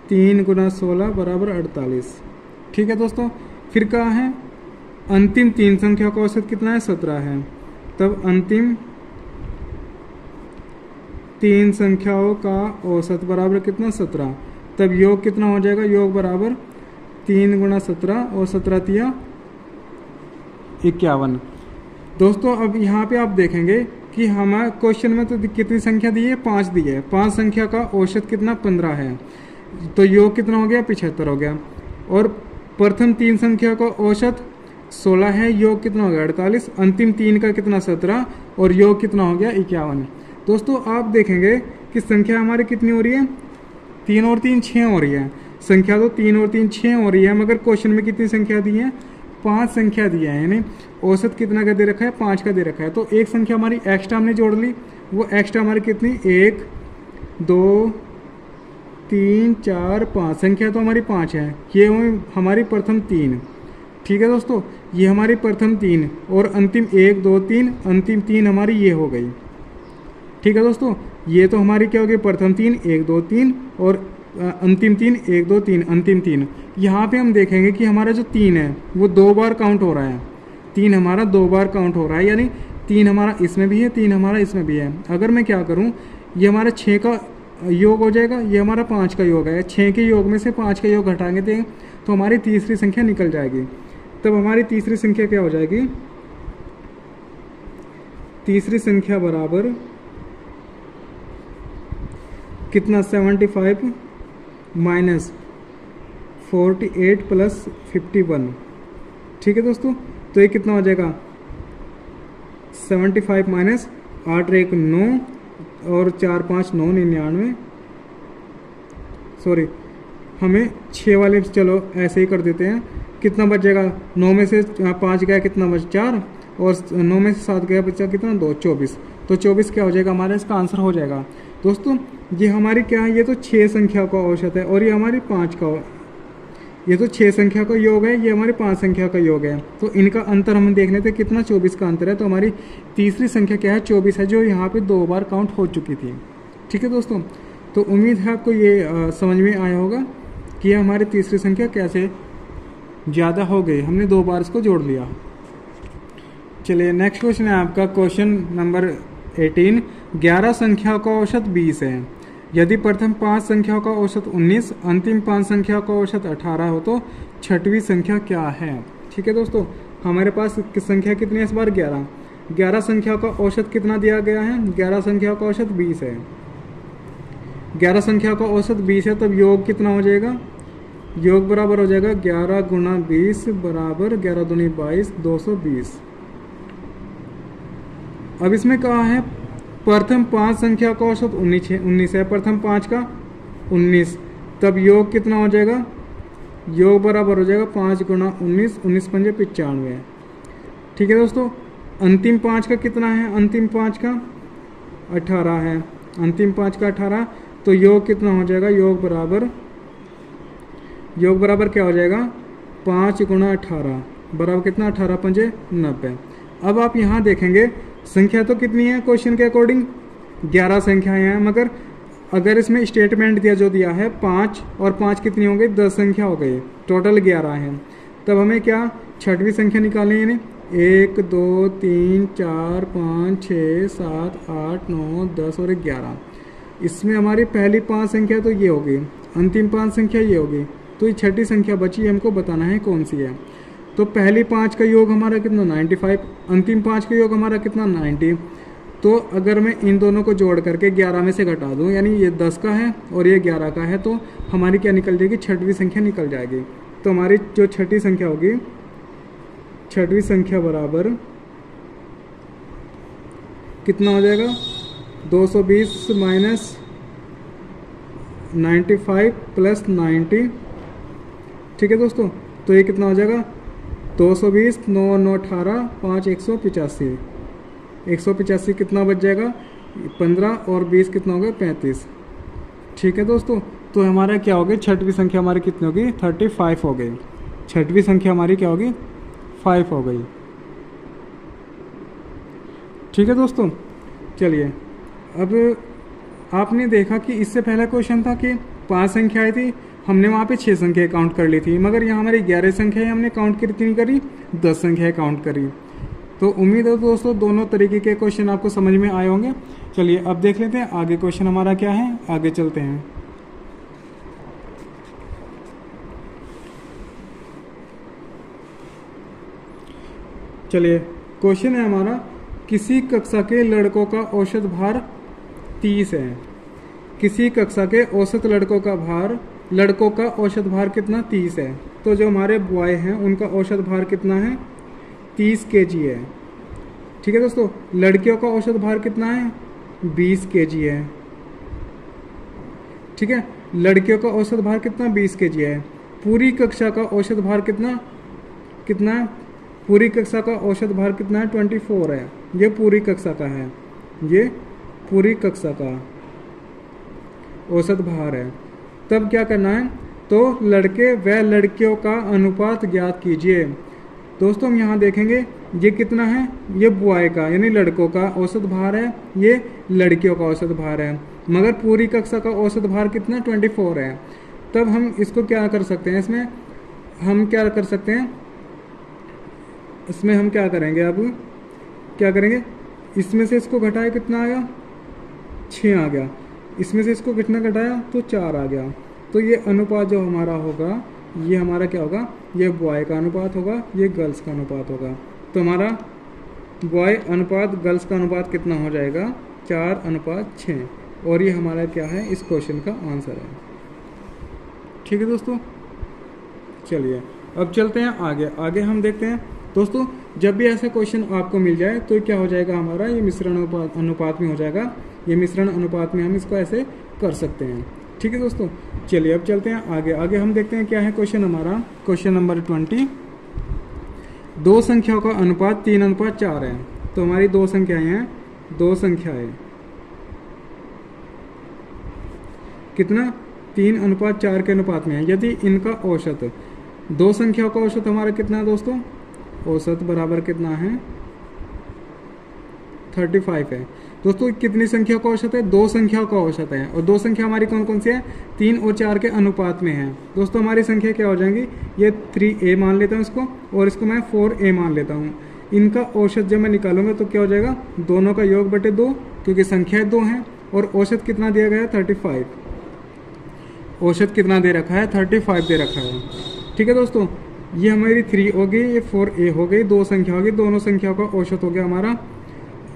3 गुना 16 बराबर 48। ठीक है दोस्तों। फिर कहा है अंतिम तीन संख्या का औसत कितना है 17 है। तब अंतिम तीन संख्याओं का औसत बराबर कितना 17। तब योग कितना हो जाएगा, योग बराबर 3 गुना 17 और 17 तिया 51। दोस्तों अब यहाँ पे आप देखेंगे कि हमारे क्वेश्चन में तो कितनी संख्या दी है, 5 दी है। 5 संख्या का औसत कितना 15 है, तो योग कितना हो गया 75 हो गया। और प्रथम तीन संख्या का औसत 16 है, योग कितना हो गया 48। अंतिम तीन का कितना 17 और योग कितना हो गया 51। दोस्तों आप देखेंगे कि संख्या हमारी कितनी हो रही है, 3 और 3 6 हो रही है। संख्या तो 3 और 3 6 हो रही है, मगर क्वेश्चन में कितनी संख्या दी है, 5 संख्या दी है। यानी औसत कितना का दे रखा है, 5 का दे रखा है। तो एक संख्या हमारी एक्स्ट्रा हमने जोड़ ली, वो एक्स्ट्रा हमारी कितनी 1 2 3 4 5 संख्या तो हमारी 5 है। ये हुई हमारी प्रथम तीन। ठीक है दोस्तों, ये हमारी प्रथम तीन और अंतिम 1 2 3 अंतिम तीन हमारी ये हो गई। ठीक है दोस्तों, ये तो हमारी क्या हो गई प्रथम तीन 1 2 3 और अंतिम तीन 1 2 3 अंतिम तीन। यहाँ पे हम देखेंगे कि हमारा जो 3 है वो 2 बार काउंट हो रहा है। 3 हमारा 2 बार काउंट हो रहा है, यानी 3 हमारा इसमें भी है, 3 हमारा इसमें भी है। अगर मैं क्या करूँ, ये हमारा 6 का योग हो जाएगा, ये हमारा 5 का योग है। 6 के योग में से 5 का योग घटाएंगे तो हमारी तीसरी संख्या निकल जाएगी। तब हमारी तीसरी संख्या क्या हो जाएगी, तीसरी संख्या बराबर कितना 75 माइनस 48 प्लस 51। ठीक है दोस्तों, तो ये कितना हो जाएगा 75 माइनस 8 1 9 और 4 5 9 99। सॉरी, हमें 6 वाले चलो ऐसे ही कर देते हैं। कितना बच जाएगा, 9 में से 5 गया कितना बच 4 और 9 में से 7 गया बचा कितना 2 24। तो 24 क्या हो जाएगा हमारा, इसका आंसर हो जाएगा। दोस्तों ये हमारी क्या है, ये तो 6 संख्या का औसत है और ये हमारी 5 का, ये तो 6 संख्या का योग है, ये हमारी 5 संख्या का योग है। तो इनका अंतर हम देख लेते हैं कितना 24 का अंतर है। तो हमारी तीसरी संख्या क्या है 24 है, जो यहाँ पे 2 बार काउंट हो चुकी थी। ठीक है दोस्तों, तो उम्मीद है आपको ये समझ में आया होगा कि ये हमारी तीसरी संख्या कैसे ज़्यादा हो गई, हमने 2 बार इसको जोड़ लिया। चलिए नेक्स्ट क्वेश्चन है आपका क्वेश्चन नंबर 18। 11 संख्या का औसत 20 है। यदि प्रथम 5 संख्याओं का औसत 19, अंतिम 5 संख्याओं का औसत 18 हो तो छठवीं संख्या क्या है। ठीक है दोस्तों, हमारे पास संख्या कितनी है इस बार 11। 11 संख्या का औसत कितना दिया गया है, 11 संख्या का औसत 20 है। 11 संख्या का औसत 20 है, तब योग कितना हो जाएगा, योग बराबर हो जाएगा 11 गुना 20 बराबर 11 दूनी 22 220। अब इसमें कहा है प्रथम 5 संख्या का औसत 19 है, प्रथम 5 का 19। तब योग कितना हो जाएगा, योग बराबर हो जाएगा 5 गुना 19 19 पंजे 95। ठीक है दोस्तों, अंतिम 5 का कितना है, अंतिम 5 का 18 है, अंतिम 5 का 18। तो योग कितना हो जाएगा, योग बराबर क्या हो जाएगा 5 गुना 18 बराबर कितना 18 पंजे 90। अब आप यहाँ देखेंगे संख्या तो कितनी है, क्वेश्चन के अकॉर्डिंग 11 संख्याएं हैं, मगर अगर इसमें स्टेटमेंट दिया जो दिया है 5 और 5 कितनी हो गई 10 संख्या हो गई, टोटल 11 है। तब हमें क्या छठवीं संख्या निकालनी है, यानी 1 2 3 4 5 6 7 8 9 10 और 11। इसमें हमारी पहली 5 संख्या तो ये होगी, अंतिम 5 संख्या ये होगी, तो ये छठी संख्या बची, हमको बताना है कौन सी है। तो पहली 5 का योग हमारा कितना 95, अंतिम 5 का योग हमारा कितना 90। तो अगर मैं इन दोनों को जोड़ करके 11 में से घटा दूं, यानी ये 10 का है और ये 11 का है, तो हमारी क्या निकल जाएगी, छठवीं संख्या निकल जाएगी। तो हमारी जो छठी संख्या होगी, छठवीं संख्या बराबर कितना हो जाएगा 220 माइनस 95 प्लस 90। ठीक है दोस्तों, तो ये कितना हो जाएगा 220 9 9 18 5 185। 185 कितना बच जाएगा 15 और 20 कितना हो गया 35। ठीक है दोस्तों, तो हमारा क्या हो गई, छठवीं संख्या हमारी कितनी होगी 35 हो गई। छठवीं संख्या हमारी क्या होगी 5 हो गई। ठीक है दोस्तों, चलिए अब आपने देखा कि इससे पहला क्वेश्चन था कि 5 संख्याएं थी, हमने वहाँ पे 6 संख्याएं काउंट कर ली थी, मगर यहाँ हमारी 11 संख्याएं हमने काउंट कितनी करी 10 संख्याएं काउंट करी। तो उम्मीद है दोस्तों दोनों तरीके के क्वेश्चन आपको समझ में आए होंगे। चलिए अब देख लेते हैं आगे क्वेश्चन हमारा क्या है, आगे चलते हैं। चलिए क्वेश्चन है हमारा, किसी कक्षा के लड़कों का औसत भार 30 है। किसी कक्षा के औसत लड़कों का औसत भार कितना 30 है। तो जो हमारे बॉय हैं उनका औसत भार कितना है 30 kg है। ठीक है दोस्तों, लड़कियों का औसत भार कितना है 20 kg है। ठीक है, लड़कियों का औसत भार कितना 20 kg है। पूरी कक्षा का औसत भार कितना है, पूरी कक्षा का औसत भार कितना है 24 है। ये पूरी कक्षा का है, ये पूरी कक्षा का औसत भार है। तब क्या करना है, तो लड़के व लड़कियों का अनुपात ज्ञात कीजिए। दोस्तों हम यहाँ देखेंगे ये कितना है, ये बॉय का यानी लड़कों का औसत भार है, ये लड़कियों का औसत भार है, मगर पूरी कक्षा का औसत भार कितना 24 है। तब हम इसको क्या कर सकते हैं, इसमें हम क्या कर सकते हैं, इसमें हम क्या करेंगे, अब क्या करेंगे, इसमें से इसको घटाया कितना आया 6 आ गया, इसमें से इसको कितना घटाया तो 4 आ गया। तो ये अनुपात जो हमारा होगा ये हमारा क्या होगा, ये बॉय का अनुपात होगा, ये गर्ल्स का अनुपात होगा। तो हमारा बॉय अनुपात गर्ल्स का अनुपात कितना हो जाएगा 4:6, और ये हमारा क्या है इस क्वेश्चन का आंसर है। ठीक है दोस्तों, चलिए अब चलते हैं आगे हम देखते हैं दोस्तों, जब भी ऐसा क्वेश्चन आपको मिल जाए तो क्या हो जाएगा हमारा, ये मिश्रण अनुपात में हो जाएगा। ये मिश्रण अनुपात में हम इसको ऐसे कर सकते हैं। ठीक है दोस्तों, चलिए अब चलते हैं आगे हम देखते हैं क्या है क्वेश्चन हमारा, क्वेश्चन नंबर 20। दो संख्याओं का अनुपात 3:4 है। तो हमारी दो संख्याएं हैं, दो संख्याएं कितना 3:4 के अनुपात में है। यदि इनका औसत, दो संख्याओं का औसत हमारा कितना है दोस्तों, औसत बराबर कितना है 35 है। दोस्तों कितनी संख्या का औसत है, दो संख्याओं का औसत है, और दो संख्या हमारी कौन कौन सी है 3 और 4 के अनुपात में है। दोस्तों हमारी संख्या क्या हो जाएंगी, ये 3a मान लेता हूँ इसको, और इसको मैं 4a मान लेता हूँ। इनका औसत जब मैं निकालूंगा तो क्या हो जाएगा, दोनों का योग बटे 2, क्योंकि संख्याएं 2 हैं, और औसत कितना दिया गया है 35। औसत कितना दे रखा है 35 दे रखा है। ठीक है दोस्तों, ये हमारी 3 हो गई, ये 4a हो गई, दो संख्या हो गई, दोनों संख्याओं का औसत हो गया हमारा,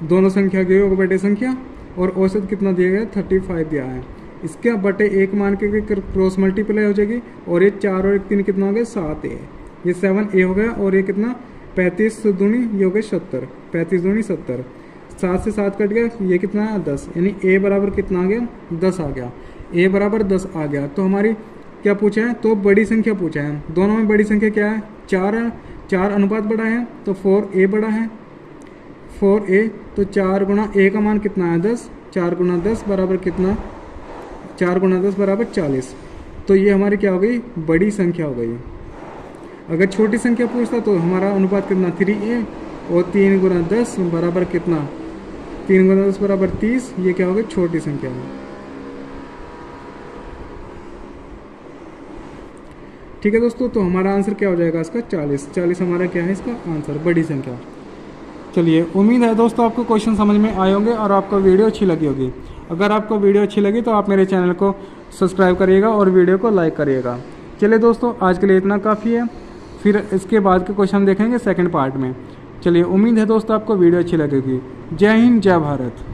दोनों संख्या के योग बटे संख्या, और औसत कितना दिया गया 35 दिया है। इसके बटे 1 मान के क्रॉस मल्टीप्लाई हो जाएगी, और ये 4 और 1 3 कितना हो गया 7a, ये 7a हो गया, और ये कितना 35 दूनी ये हो गए 70, 35 दूनी 70, 7 से 7 कट गया, ये कितना है 10, यानी a बराबर कितना आ गया 10 आ गया, a बराबर 10 आ गया। तो हमारी क्या पूछा है, तो बड़ी संख्या पूछा है, दोनों में बड़ी संख्या क्या है 4 है, 4 अनुपात बड़ा है तो 4a बड़ा है, 4a, तो 4 गुणा a का मान कितना है 10, 4 गुणा 10 बराबर कितना, 4 गुणा 10 बराबर 40। तो ये हमारी क्या हो गई, बड़ी संख्या हो गई। अगर छोटी संख्या पूछता तो हमारा अनुपात कितना 3a, और 3 गुणा 10 बराबर कितना, 3 गुणा 10 बराबर 30, ये क्या हो गई छोटी संख्या है। ठीक है दोस्तों, तो हमारा आंसर क्या हो जाएगा इसका 40 हमारा क्या है इसका आंसर, बड़ी संख्या। चलिए उम्मीद है दोस्तों आपको क्वेश्चन समझ में आए होंगे और आपको वीडियो अच्छी लगी होगी। अगर आपको वीडियो अच्छी लगी तो आप मेरे चैनल को सब्सक्राइब करिएगा और वीडियो को लाइक करिएगा। चलिए दोस्तों आज के लिए इतना काफ़ी है, फिर इसके बाद के क्वेश्चन देखेंगे सेकंड पार्ट में। चलिए उम्मीद है दोस्तों आपको वीडियो अच्छी लगेगी। जय हिंद, जय भारत।